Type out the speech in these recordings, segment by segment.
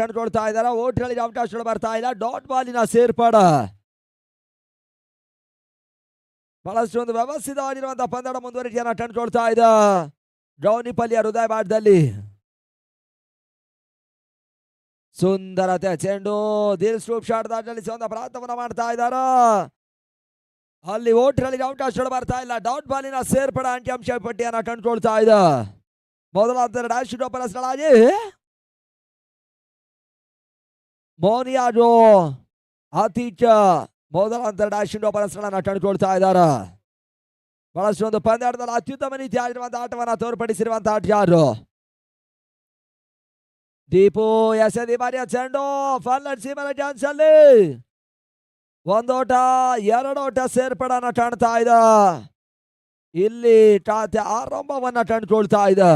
ಕಂಡುಕೊಳ್ತಾ ಇದ್ದಾರೆ. ಓಟ್ಗಳಿಗೆ ಅವಕಾಶಗಳು ಬರ್ತಾ ಇಲ್ಲ. ಡಾಟ್ ಬಾಲಿನ ಸೇರ್ಪಾಡ ಬಹಳಷ್ಟು ಒಂದು ವ್ಯವಸ್ಥಿತವಾಗಿರುವಂತಹ ಪಂದ್ಯ ಮುಂದುವರಿಕೆಯನ್ನ ಕಂಡುಕೊಳ್ತಾ ಇದೆ ಗೌನಿಪಲ್ಲಿಯ ಹೃದಯ ಭಾಗದಲ್ಲಿ. ಸುಂದರತೆ ಚೆಂಡು ದಿಲ್ ಸ್ಟೂಪ್ ಶಾಟ್ ದಾಟಲಿಸುವಂತ ಪ್ರಯತ್ನವನ್ನ ಮಾಡ್ತಾ ಇದ್ದಾರೆ. ಅಲ್ಲಿ ಓಟ್ಗಳಿಗೆ ಅವಕಾಶಗಳು ಬರ್ತಾ ಇಲ್ಲ. ಡಾಟ್ ಬಾಲಿನ ಸೇರ್ಪಡ ಅಂಕಿಅಂಶ ಪಟ್ಟಿಯನ್ನ ಕಂಡುಕೊಳ್ತಾ ಇದೆ. ಮೊದಲ ಡ್ಯಾಶ್ ಸ್ಥಳಾಗಿ ಮೋನಿಯಾಜೋ ಆತೀಚ ಮೊದಲ ಡ್ಯಾಶ್ ಸ್ಥಳನ ಕಂಡುಕೊಳ್ತಾ ಇದ್ದಾರೆ. ಬಹಳಷ್ಟು ಒಂದು ಪಂದ್ಯಾಟದಲ್ಲಿ ಅತ್ಯುತ್ತಮ ರೀತಿಯಾಗಿರುವಂತಹ ಆಟವನ್ನ ತೋರ್ಪಡಿಸಿರುವಂತಹ ಆಟಗಾರರು ದೀಪು ಎಸೆದಿ ಬಾರಿಯ ಚೆಂಡು ಫಾರ್ಲಟ್ ಸೀಮನ ಚಾನ್ಸ್ ಅಲ್ಲಿ ಒಂದೋಟ ಎರಡೋಟ ಸೇರ್ಪಡನ ಕಾಣ್ತಾ ಇದೆ. ಇಲ್ಲಿ ಖಾತೆ ಆರಂಭವನ್ನ ಕಂಡುಕೊಳ್ತಾ ಇದೆ.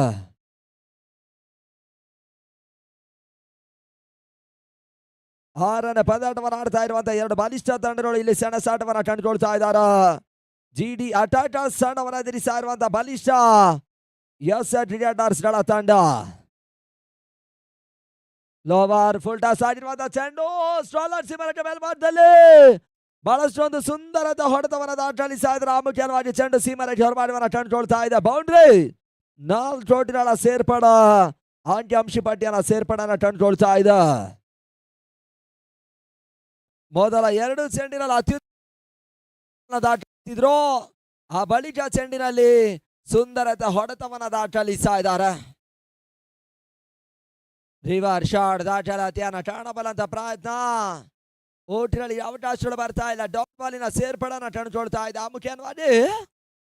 ಆರನೇ ಪಂದ್ಯಾಟವನ್ನು ಆಡ್ತಾ ಇರುವಂತಹ ಎರಡು ಬಲಿಷ್ಠ ತಂಡಗಳು ಇಲ್ಲಿ ಸೆಣಸಾಟವನ್ನ ಕಂಡುಕೊಳ್ತಾ ಇದ್ದಾರೆ. ಜಿಡಿ ಅಟಾಟರ್ಸ್ ತಂಡವನ್ನು ಎದುರಿಸ್ತಾ ಇರುವಂತಹ ಬಲಿಷ್ಠ ಎಸ್ ಕ್ರಿಕೆಟರ್ಸ್ ಗಳ ತಂಡ. ಲೋವರ್ ಫುಲ್ ಟಾಸ್ ಆಗಿರುವಂತಹ ಚೆಂಡು ಸ್ಟ್ರಾಲರ್ ಸಿಮರಕ್ಕೆ ಮೇಲ್ಭಾಗದಲ್ಲಿ ಬಹಳಷ್ಟು ಒಂದು ಸುಂದರದ ಹೊಡೆತವನ್ನ ದಾಖಲಿಸ್ತಾ ಇದ್ರೆ ಮುಖ್ಯವಾಗಿ ಚೆಂಡು ಸೀಮರಕ್ಕೆ ಹೊರಮಾಡುವನ್ನ ಕಂಡುಕೊಳ್ತಾ ಇದೆ. ಬೌಂಡ್ರಿ 4 ಓಟಗಳ ಸೇರ್ಪಡ ಅಂಕಿಅಂಶ ಪಟ್ಟಿಯನ್ನ ಸೇರ್ಪಡನ್ನ ಕಂಡುಕೊಳ್ತಾ ಇದೆ. ಮೊದಲ 2 ಚೆಂಡಿನಲ್ಲಿ ಅತ್ಯುತ್ತಮ ದಾಖಲಿಸಿದ್ರು. ಆ ಬಳಿಕ ಚೆಂಡಿನಲ್ಲಿ ಸುಂದರತೆ ಹೊಡೆತವನ್ನ ದಾಖಲಿಸ್ತಾ ಇದ್ದಾರೆ. ರಿವರ್ ಶಾಟ್ ದಾಖಲಾತಿಯನ್ನ ಕಾಣಬಲ್ಲಂತ ಪ್ರಯತ್ನ. ಓಟ್ಗಳಿಗೆ ಅವಕಾಶಗಳು ಬರ್ತಾ ಇಲ್ಲ. ಡಾಟ್ ಬಾಲಿನ ಸೇರ್ಪಡನ್ನ ಕಂಡುಕೊಳ್ತಾ ಇದೆ. ಮುಖ್ಯವಾಗಿ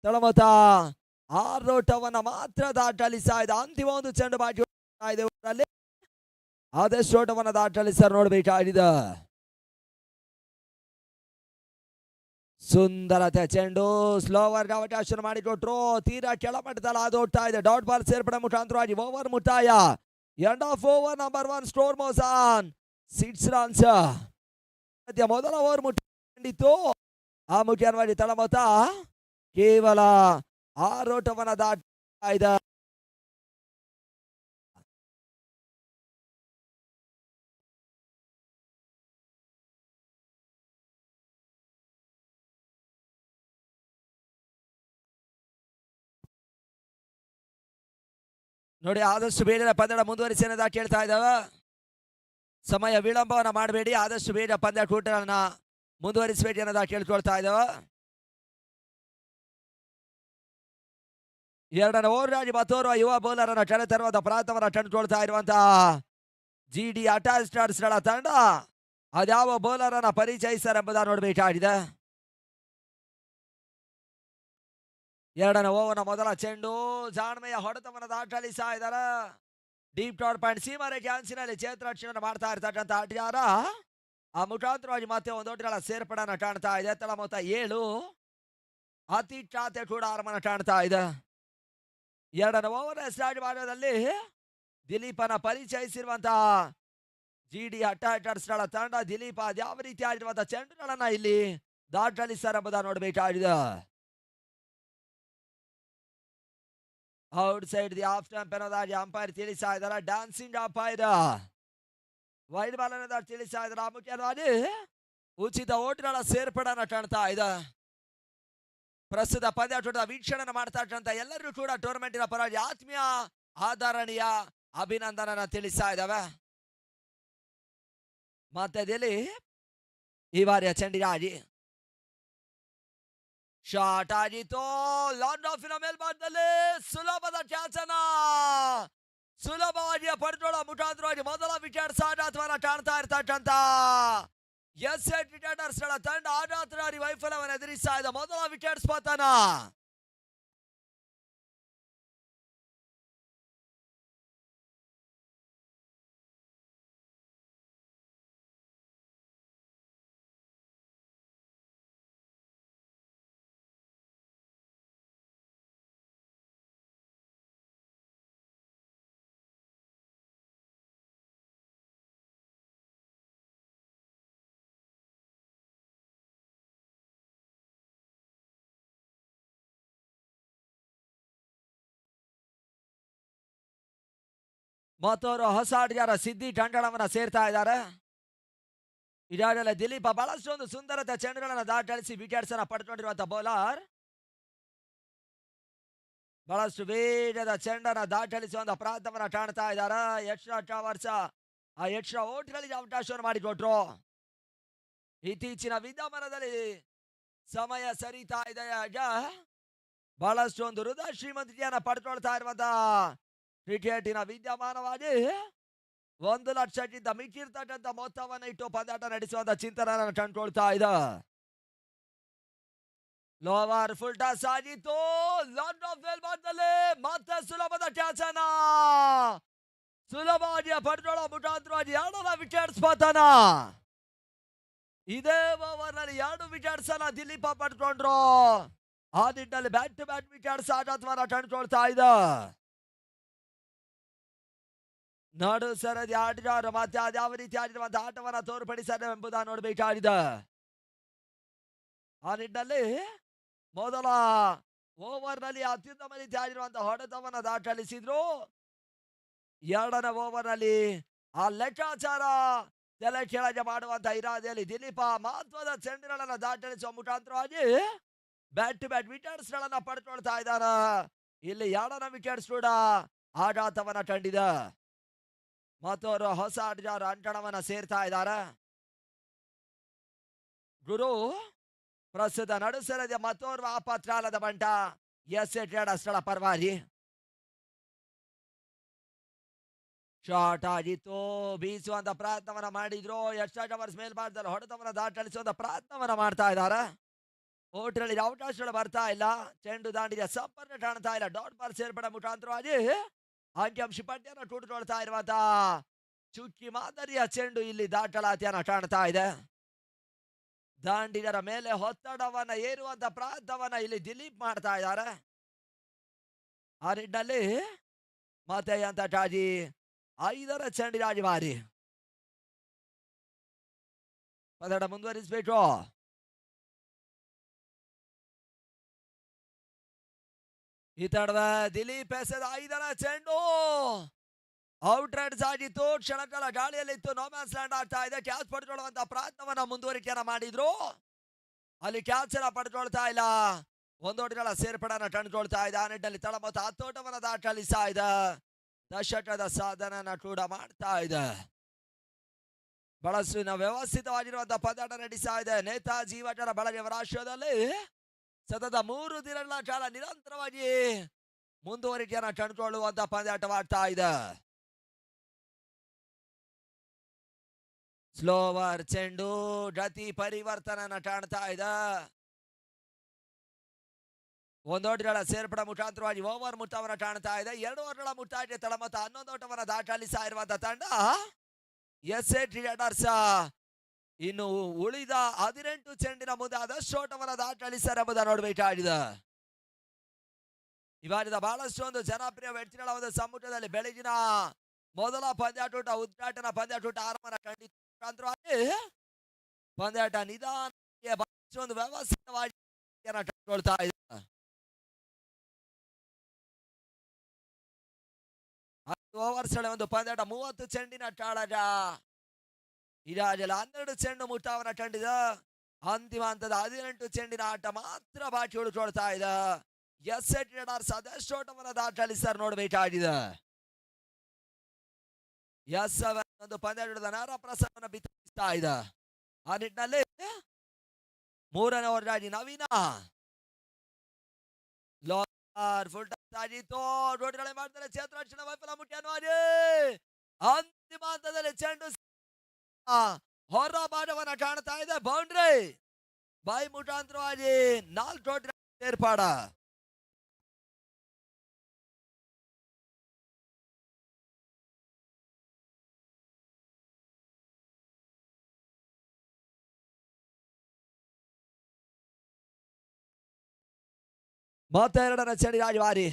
ತಳಮತ 6 ಓಟವನ್ನ ಮಾತ್ರ ದಾಖಲಿಸ್ತಾ ಇದೆ. ಅಂತಿಮ ಒಂದು ಚೆಂಡು ಬಾಕಿ ಇದೆ. ಆದಷ್ಟು ಓಟವನ್ನ ದಾಖಲಿಸ ನೋಡ್ಬೇಕಾಗಿದೆ. ಸುಂದರತೆ ಚೆಂಡು ಸ್ಲೋವರ್ಗೆ ಅವಕಾಶ ಮಾಡಿಕೊಟ್ರು. ತೀರಾ ಕೆಳಮಟ್ಟದಲ್ಲಿ ಅದು ಹೋಗ್ತಾ ಇದೆ. ಡಾಟ್ ಬಾಲ್ ಸೇರ್ಪಡೆ ಮುಖಾಂತರವಾಗಿ ಓವರ್ ಮುಕ್ತಾಯ. End of over number 1 score motion 6 runs. ಮೊದಲ ಓವರ್ ಮುಟ್ಟಿತ್ತು. ಆ ಮುಖ್ಯವಾಗಿ ತಳಮತ ಕೇವಲ 6 ಓಟವನ್ನ ದಾಟ್ತಾ ಇದೆ. ನೋಡಿ ಆದಷ್ಟು ಬೇಗ ಪಂದ್ಯ ಮುಂದುವರಿಸಿ ಅನ್ನೋದ ಕೇಳ್ತಾ ಇದ್ದಾವೆ. ಸಮಯ ವಿಳಂಬವನ್ನ ಮಾಡಬೇಡಿ. ಆದಷ್ಟು ಬೇಗ ಪಂದ್ಯ ಕೂಟಗಳನ್ನ ಮುಂದುವರಿಸಬೇಡಿ ಅನ್ನೋದ ಕೇಳ್ಕೊಳ್ತಾ ಇದ್ದಾವೆ. 2ನೇ ಓವರ್ಗಾಗಿ ಮತ್ತೋರ್ವ ಯುವ ಬೌಲರ್ ಅನ್ನ ಕರೆತರುವಂತ ಪ್ರಯತ್ನವನ್ನ ಕಂಡುಕೊಳ್ತಾ ಇರುವಂತಹ ಜಿಡಿ ಅಟಾಚರ್ಸ್ ಗಳ ತಂಡ ಅದ್ಯಾವ ಬೌಲರ್ ಅನ್ನ ಪರಿಚಯಿಸ್ತಾರೆ ಎಂಬುದನ್ನು ನೋಡಬೇಕಾಗಿದೆ. 2ನೇ ಓವರ್ನ ಮೊದಲ ಚೆಂಡು ಜಾಣ್ಮೆಯ ಹೊಡೆತವನ್ನು ದಾಖಲಿಸ್ತಾ ಇದ್ದಾರೆ. ಡೀಪ್ ಟಾರ್ ಪಾಯಿಂಟ್ ಸೀಮರೆ ಕ್ಯಾನ್ಸಿನಲ್ಲಿ ಕ್ಷೇತ್ರರಕ್ಷಣೆ ಮಾಡ್ತಾ ಇರ್ತಕ್ಕಂಥ ಆಟಗಾರ. ಆ ಮುಖಾಂತರವಾಗಿ ಮತ್ತೆ ಒಂದೊಡ್ಡಗಳ ಸೇರ್ಪಡೆಯನ್ನು ಕಾಣ್ತಾ ಇದೆ. ತಳ ಮೊತ್ತ 7. ಅತಿ ಖಾತೆ ಕೂಡ ಆರಂಭನ ಕಾಣ್ತಾ ಇದೆ. 2ನೇ ಓವರ್ ಸ್ಟಾರ್ಟ್ ಮಾಡೋದಲ್ಲಿ ದಿಲೀಪನ ಪರಿಚಯಿಸಿರುವಂತಹ ಜಿಡಿ ಅಟ್ಯಾಕರ್ಸ್ ಗಳ ತಂಡ. ದಿಲೀಪ ಯಾವ ರೀತಿಯಾಗಿರುವಂತಹ ಚೆಂಡುಗಳನ್ನ ಇಲ್ಲಿ ದಾಖಲಿಸ್ತಾರೆ ಎಂಬುದನ್ನು ನೋಡಬೇಕಾಗಿದೆ. Outside the off stump ಅನ್ನೋದಾಗಿ ಅಂಪೈರ್ ತಿಳಿಸ್ತಾ ಇದ್ದಾರೆ. ಡ್ಯಾನ್ಸಿಂಗ್ ಅಂಪೈರ್ ವೈಡ್ ಬಾಲ್ ಅನ್ನೋದಾಗಿ ತಿಳಿಸ್ತಾ ಇದ್ದಾರೆ. ಮುಖ್ಯವಾಗಿ ಉಚಿತ ಓಟ್ಗಳ ಸೇರ್ಪಡೆಯನ್ನು ಕಾಣ್ತಾ ಇದೆ. ಪ್ರಸ್ತುತ ಪಂದ್ಯಾಟದ ವೀಕ್ಷಣೆ ಮಾಡ್ತಾ ಇರ್ತಕ್ಕಂಥ ಎಲ್ಲರೂ ಕೂಡ ಟೂರ್ನಮೆಂಟಿನ ಪರವಾಗಿ ಆತ್ಮೀಯ ಆದರಣೀಯ ಅಭಿನಂದನ ತಿಳಿಸ್ತಾ ಇದ್ದಾವೆ. ಮತ್ತೆ ದಿಲೀಪ್ ಈ ಬಾರಿಯ ಚೆಂಡಿಗಾಗಿ ಶಾಟ್ ಆಗಿತ್ತು. ಲಾಂಗ್ ಆಫಿನ ಮೇಲ್ಭಾಗದಲ್ಲಿ ಸುಲಭದ ಕ್ಯಾಚ್ ಅನ್ನ ಸುಲಭವಾಗಿ ಪಡೆದುಕೊಳ್ಳೋ ಮುಖಾಂತರವಾಗಿ ಮೊದಲ ವಿಕೆಟ್ ಸಾಗಾಟವನ್ನ ಕಾಣ್ತಾ ಇರ್ತಕ್ಕಂಥ ಎಸ್ ಎ ಕ್ರಿಕೆಟರ್ಸ್ ಗಳ ತಂಡ ಆಘಾತಕಾರಿ ವೈಫಲ್ಯವನ್ನು ಎದುರಿಸ್ತಾ ಇದೆ. ಮೊದಲ ವಿಕೆಟ್ ಪತನ. ಮತ್ತವರು ಹೊಸ ಆಟಗಾರ ಸಿದ್ದಿ ಟಂಡಳವನ್ನ ಸೇರ್ತಾ ಇದ್ದಾರೆ. ಈಗಾಗಲೇ ದಿಲೀಪ ಬಹಳಷ್ಟು ಒಂದು ಸುಂದರತೆ ಚೆಂಡುಗಳನ್ನು ದಾಟಳಿಸಿ ವಿಕೆಟ್ಸ್ ಅನ್ನ ಪಡ್ಕೊಂಡಿರುವಂತಹ ಬೌಲರ್. ಬಹಳಷ್ಟು ವೇಗದ ಚೆಂಡನ್ನ ದಾಟಳಿಸುವಂತ ಪ್ರಯತ್ನವನ್ನ ಕಾಣ್ತಾ ಇದ್ದಾರೆ. ಎಕ್ಸ್ಟ್ರಾ ಟವರ್ಸ್ ಆ ಎಕ್ಸ್ಟ್ರಾ ಓಟ್ಗಳಿಗೆ ಅವಕಾಶವನ್ನು ಮಾಡಿಕೊಟ್ರು. ಇತ್ತೀಚಿನ ವಿದ್ಯಮಾನದಲ್ಲಿ ಸಮಯ ಸರಿತಾ ಇದೆ. ಬಹಳಷ್ಟು ಒಂದು ಹೃದಯ ಶ್ರೀಮಂತಿಕೆಯನ್ನ ಪಡ್ಕೊಳ್ತಾ ಇರುವಂತಹ ಕ್ರಿಕೆಟಿನ ವಿದ್ಯಮಾನವಾಗಿ 1 ಲಕ್ಷಕ್ಕಿಂತ ಮಿಕ್ಕಿರ್ತಕ್ಕಂಥ ಮೊತ್ತವನ್ನು ಇಟ್ಟು ಪಂದ್ಯಾಟ ನಡೆಸುವಂತ ಚಿಂತನೆ ಕಂಡುಕೊಳ್ತಾ ಇದೆ. ಲೋವರ್ ಫುಲ್ ಟಾಸ್ ಆಗಿತ್ತು. ಲಾಂಗ್ ಆಫ್ ಮೇಲ್ಭಾಗದಲ್ಲಿ ಮತ್ತೆ ಸುಲಭದ ಕ್ಯಾಚ್ ಅನ್ನ ಸುಲಭವಾಗಿ ಪಡ್ಕೊಳ್ಳೋ ಮುಖಾಂತರವಾಗಿ 2 ವಿಕೆಟ್ಸ್ ಪತನ. ಇದೇ ಓವರ್ ನಲ್ಲಿ 2 ವಿಕೆಟ್ಸ್ ಅನ್ನ ದಿಲೀಪ ಪಡ್ಕೊಂಡ್ರು. ಆ ನಿಟ್ಟಿನಲ್ಲಿ ಬ್ಯಾಕ್ ಟು ಬ್ಯಾಕ್ ವಿಕೆಟ್ಸ್ ಆಘಾತವನ್ನ ಕಂಡುಕೊಳ್ತಾ ಇದೆ. ನಾಡು ಸರದಿ ಆಟಗಾರ ಮತ್ತೆ ಅದ್ಯಾವ ರೀತಿಯಾಗಿರುವಂತಹ ಆಟವನ್ನ ತೋರ್ಪಡಿಸದೆ ಎಂಬುದನ್ನು ನೋಡಬೇಕಾಗಿದೆ. ಆ ನಿಟ್ಟಿನಲ್ಲಿ ಮೊದಲ ಓವರ್ ನಲ್ಲಿ ಅತ್ಯುತ್ತಮ ರೀತಿಯಾಗಿರುವಂತಹ ಹೊಡೆತವನ್ನ ದಾಖಲಿಸಿದ್ರು. 2ನೇ ಓವರ್ ನಲ್ಲಿ ಆ ಲೆಕ್ಕಾಚಾರ ತಲೆ ಕೆಳಗೆ ಮಾಡುವಂತ ಇರಾದೆಯಲ್ಲಿ ದಿಲೀಪ ಮಹತ್ವದ ಚೆಂಡುಗಳನ್ನ ದಾಖಲಿಸುವ ಮುಖಾಂತರವಾಗಿ ಬ್ಯಾಕ್ ಟು ಬ್ಯಾಕ್ ವಿಕೆಟ್ಸ್ ಗಳನ್ನ ಪಡ್ಕೊಳ್ತಾ ಇದ್ದಾರೆ. ಇಲ್ಲಿ 2ನೇ ವಿಕೆಟ್ಸ್ ಕೂಡ ಆಘಾತವನ್ನ ಕಂಡಿದೆ. ಮತ್ತವರು ಹೊಸ ಆಟಗಾರ ಅಂಕಣವನ್ನ ಸೇರ್ತಾ ಇದ್ದಾರೆ. ಗುರು ಪ್ರಸ್ತುತ ನಡುಸರದಿಯ ಮತ್ತೋರ್ವ ಅಪತ್ಕಾಲದ ಬಂಟ ಎಸ್.ಎ. ಟ್ರೇಡರ್ಸ್ ಗಳ ಪರವಾಗಿ ಶಾರ್ಟ್ ಆಗಿತ್ತು. ಬೀಸುವಂತ ಪ್ರಯತ್ನವನ್ನ ಮಾಡಿದ್ರು. ಎಕ್ಸ್ಟ್ರಾ ಕವರ್ಸ್ ಮೇಲ್ಭಾಗದಲ್ಲಿ ಹೊಡೆತವನ್ನ ದಾಖಲಿಸುವಂತ ಪ್ರಯತ್ನವನ್ನ ಮಾಡ್ತಾ ಇದ್ದಾರೆ. ಓಟ್ರಲ್ಲಿ ಅವಕಾಶಗಳು ಬರ್ತಾ ಇಲ್ಲ. ಚೆಂಡು ದಾಂಡಿಗೆ ಸಂಪರ್ಕ ಕಾಣ್ತಾ ಇಲ್ಲ. ಡಾಟ್ ಬಾಲ್ ಸೇರ್ಪಡೆ ಮುಖಾಂತರವಾಗಿ ಅಂಕಿಅಂಶ ಪಟ್ಟಿಯನ್ನು ಕೂಡಿಕೊಳ್ತಾ ಇರುವಂತಹ ಚುಕ್ಕಿ ಮಾದರಿಯ ಚೆಂಡು ಇಲ್ಲಿ ದಾಖಲಾತಿಯನ್ನ ಕಾಣ್ತಾ ಇದೆ. ದಾಂಡಿಗರ ಮೇಲೆ ಒತ್ತಡವನ್ನ ಏರುವಂತ ಪ್ರಯತ್ನವನ್ನ ಇಲ್ಲಿ ದಿಲೀಪ್ ಮಾಡ್ತಾ ಇದ್ದಾರೆ. ಆ ನಿಟ್ಟಿನಲ್ಲಿ ಮತ್ತೆ ಅಂತಕ್ಕಾಗಿ 5ರ ಚೆಂಡಿಗಾಗಿ ಬಾರಿ ಪದಡ ಮುಂದುವರಿಸಬೇಕು. ಈ ತಡದ ದಿಲೀಪ್ ಎಸೆದ 5ರ ಚೆಂಡು ಔಟ್ ರೈಡ್ಸ್ ಆಗಿತ್ತು. ಕ್ಷಣಕಾಲ ಗಾಳಿಯಲ್ಲಿತ್ತು. ನೋಮ್ಯಾನ್ಸ್ ಲ್ಯಾಂಡ್ ಆಗ್ತಾ ಇದೆ. ಕ್ಯಾಚ್ ಪಡ್ಕೊಳ್ಳುವಂತ ಪ್ರಯತ್ನವನ್ನ ಮುಂದುವರಿಕೆಯನ್ನ ಮಾಡಿದ್ರು. ಅಲ್ಲಿ ಕ್ಯಾಚ್ ಅನ್ನ ಪಡ್ಕೊಳ್ತಾ ಇಲ್ಲ. 1 ಓಟಗಳ ಸೇರ್ಪಡೆಯನ್ನ ಕಂಡುಕೊಳ್ತಾ ಇದೆ. ಆ ನಿಟ್ಟಿನಲ್ಲಿ ತಳ ಮತ್ತು 10 ಓಟವನ್ನ ದಾಖಲಿಸ್ತಾ ಇದೆ. ದಶಕದ ಸಾಧನೆಯನ್ನ ಕೂಡ ಮಾಡ್ತಾ ಇದೆ. ಬಹಳಷ್ಟು ವ್ಯವಸ್ಥಿತವಾಗಿರುವಂತಹ ಪಂದ್ಯಾಟ ನಡೆಸ್ತಾ ಇದೆ. ನೇತಾಜಿ ಯುವಕರ ಬಳಗವರ ಆಶ್ರಯದಲ್ಲಿ ಸತತ 3 ದಿನಗಳ ಕಾಲ ನಿರಂತರವಾಗಿ ಮುಂದುವರಿಕೆಯನ್ನ ಕಂಡುಕೊಳ್ಳುವಂತ ಪಂದ್ಯಾಟವಾಗ್ತಾ ಇದೆ. ಸ್ಲೋವರ್ ಚೆಂಡು ಗತಿ ಪರಿವರ್ತನ ಕಾಣ್ತಾ ಇದೆ. 1 ಓಟಗಳ ಸೇರ್ಪಡೆ ಮುಖಾಂತರವಾಗಿ ಓವರ್ ಮುಟ್ಟವನ್ನ ಕಾಣ್ತಾ ಇದೆ. 2 ಓವರ್ಗಳ ಮುಟ್ಟಾಗಿ ತಳ ಮತ್ತು 11 ಓಟವನ್ನ ದಾಖಲಿಸ್ತಾ ಇರುವಂತಹ ತಂಡ ಎಸ್.ಎ. ಟ್ರೇಡರ್ಸ್. ಇನ್ನು ಉಳಿದ 18 ಚೆಂಡಿನ ಮುಂದೆ ಆದಷ್ಟು ಓಟವನ್ನ ದಾಖಲಿಸ್ತಾರೆ ಎಂಬುದನ್ನು ನೋಡಬೇಕಾಗಿದೆ. ಇವಾಗದ ಬಹಳಷ್ಟು ಒಂದು ಜನಪ್ರಿಯ ವ್ಯಕ್ತಿಗಳ ಒಂದು ಸಮ್ಮುಖದಲ್ಲಿ ಬೆಳಗಿನ ಮೊದಲ ಪಂದ್ಯಾಟೂಟ ಉದ್ಘಾಟನಾ ಪಂದ್ಯಾಟೂಟ ಆರಂಭ ಖಂಡಿತ ಪಂದ್ಯಾಟ ನಿಧಾನಕ್ಕೆ ಬಹಳಷ್ಟು ಒಂದು ವ್ಯವಸ್ಥಿತವಾಗಿ ಕಂಡುಕೊಳ್ತಾ ಇದೆ. ಓವರ್ಸ್ ಒಂದು ಪಂದ್ಯಾಟ 30 ಚೆಂಡಿನ ಕಾಳಗ. ಈಗಾಗಲೇ 12 ಚೆಂಡು ಮುಟ್ಟವನ್ನ ಕಂಡಿದೆ. ಅಂತಿಮ ಹಂತದ 18 ಚೆಂಡಿನ ಆಟ ಮಾತ್ರ ಬಾಕಿ ಉಳಿಕೊಳ್ತಾ ಇದೆ. ಎಸ್.ಎ. ಟ್ರೇಡರ್ಸ್ ಅದೆಷ್ಟು ಓಟವನ್ನ ದಾಖಲಿಸ್ತಾರೆ ನೋಡಬೇಕಾಗಿದೆ. ಒಂದು ಪಂದ್ಯಾಟದ ನೇರ ಪ್ರಸಾರವನ್ನು ಬಿತ್ತರಿಸ್ತಾ ಇದೆ. ಆ ನಿಟ್ಟಿನಲ್ಲಿ 3ನೇ ಓವರ್ಗಾಗಿ ನವೀನ ಫುಲ್ ಟಾಸ್ ಆಗಿತ್ತು. ರೋಡ್ಗಳೇ ಮಾಡ್ತಾರೆ. ಕ್ಷೇತ್ರರಕ್ಷಣೆ ವೈಫಲ್ಯ ಮುಖ್ಯವಾಗಿ ಅಂತಿಮ ಹಂತದಲ್ಲಿ ಚೆಂಡು ಹೊರ ಭಾಗವನ್ನ ಕಾಣ್ತಾ ಇದೆ. ಬೌಂಡ್ರಿ ಬಾಯಿ ಮುಖಾಂತರವಾಗಿ 4 ಓಟಗಳ ಏರ್ಪಾಡ. ಮತ್ತೆ 2ನೇ ಚೆಂಡಿಗಾಗಿ ಬಾರಿ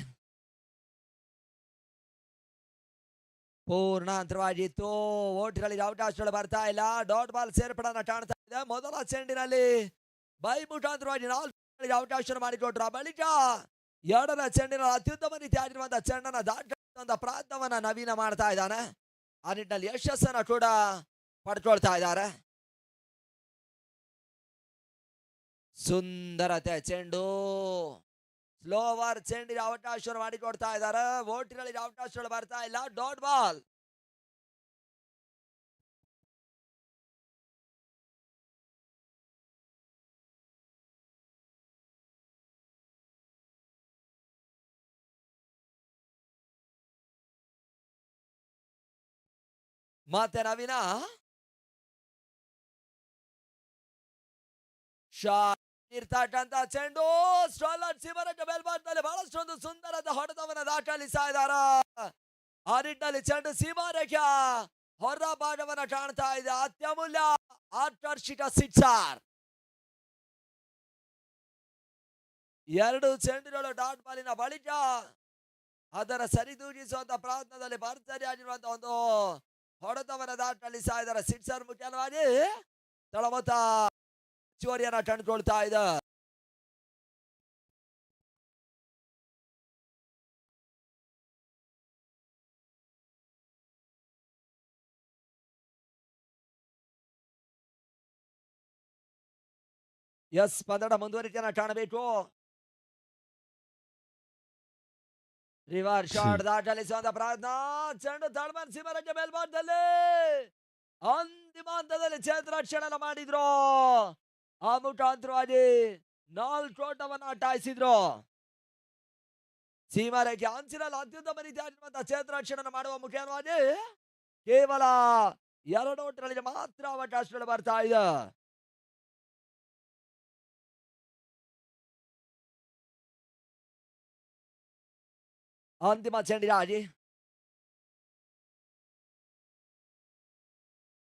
ಪೂರ್ಣಾಂತರವಾಗಿತ್ತು. ಓಟ್ಗಳಿಗೆ ಅವಕಾಶಗಳು ಬರ್ತಾ ಇಲ್ಲ. ಡಾಟ್ ಬಾಲ್ ಸೇರ್ಪಡೆಯನ್ನ ಕಾಣ್ತಾ ಇದೆ. ಮೊದಲ ಚೆಂಡಿನಲ್ಲಿ ಬೈ ಮುಖಾಂತರವಾಗಿ 4 ಅವಕಾಶ ಮಾಡಿಕೊಟ್ರು. ಬಳಿಕ 2ನೇ ಚೆಂಡಿನ ಅತ್ಯುತ್ತಮ ರೀತಿಯಾಗಿರುವಂತಹ ಚೆಂಡನ್ನ ದಾಖಲಿಸುವಂತ ಒಂದು ಪ್ರಾಂತವನ್ನ ನವೀನ ಮಾಡ್ತಾ ಇದ್ದಾನೆ. ಆ ನಿಟ್ಟಿನಲ್ಲಿ ಯಶಸ್ಸನ್ನ ಕೂಡ ಪಡ್ಕೊಳ್ತಾ ಇದ್ದಾರೆ. ಸುಂದರತೆ ಚೆಂಡು ಸ್ಲೋವರ್ ಚೆಂಡಿನ ಅವಕಾಶವನ್ನು ಮಾಡಿಕೊಡ್ತಾ ಇದ್ದಾರೆ. ಓಟಿನಲ್ಲಿ ಅವಕಾಶಗಳು ಬರ್ತಾ ಇಲ್ಲ. Dot ball. ಮತ್ತೆ ನವೀನ ಶಾಟ್ ಇರ್ತಕ್ಕಂತ ಚೆಂಡು ಸ್ಟ್ರಾಲರ್ ಸಿಮರಕ್ಕೆ ಮೇಲ್ಭಾಗದಲ್ಲಿ ಬಹಳಷ್ಟೊಂದು ಸುಂದರದ ಹೊಡೆತವನ್ನು ದಾಖಲಿಸ್ತಾ ಇದ್ದಾರ. ಆ ನಿಟ್ಟಿನಲ್ಲಿ ಚೆಂಡು ಸೀಮಾರೇಖೆಯ ಹೊರ ಭಾಗವನ್ನು ಕಾಣ್ತಾ ಇದೆ. ಅತ್ಯಮೂಲ್ಯ ಆಕರ್ಷಕ ಸಿಕ್ಸರ್. ಎರಡು ಚೆಂಡುಗಳು ಡಾಟ್ ಬಾಲಿನ ಬಳಿಕ ಅದರ ಸರಿದೂಗಿಸುವಂತ ಪ್ರಯತ್ನದಲ್ಲಿ ಭರ್ಜರಿಯಾಗಿರುವಂತಹ ಒಂದು ಹೊಡೆತವನ್ನು ದಾಖಲಿಸ್ತಾ ಇದ್ದಾರೆ. ಸಿಕ್ಸರ್ ಮುಖ್ಯವಾಗಿ ತಳಮತ ಹೆಚ್ಚುವರಿಯನ್ನ ಕಂಡುಕೊಳ್ತಾ ಇದೆ. ಎಸ್ ಪಂದ್ಯದ ಮುಂದುವರಿಕೆಯನ್ನ ಕಾಣಬೇಕು. ರಿವರ್ಸ್ ಶಾಟ್ ದಾಖಲಿಸುವಂತ ಪ್ರಯತ್ನ. ಚೆಂಡು ತಳ್ಮನ್ ಸಿಮರಕ್ಕೆ ಮೇಲ್ಭಾಗದಲ್ಲಿ ಅಂತಿಮ ಹಂತದಲ್ಲಿ ಕ್ಷೇತ್ರರಕ್ಷಣೆ ಮಾಡಿದ್ರು. ಆ ಮುಖಾಂತರವಾಗಿ 4 ಓಟವನ್ನು ಅಟ್ಟಾಯಿಸಿದ್ರು. ಸೀಮಾರೇಖೆ ಅಂಚಿನಲ್ಲಿ ಅತ್ಯುತ್ತಮ ರೀತಿಯಾಗಿರುವಂತಹ ಕ್ಷೇತ್ರರಕ್ಷಣೆ ಮಾಡುವ ಮುಖೇನವಾಗಿ ಕೇವಲ 2 ಓಟಗಳಿಗೆ ಮಾತ್ರ ಅವಕಾಶಗಳು ಬರ್ತಾ ಇದೆ. ಅಂತಿಮ ಚೆಂಡಿಗಾಗಿ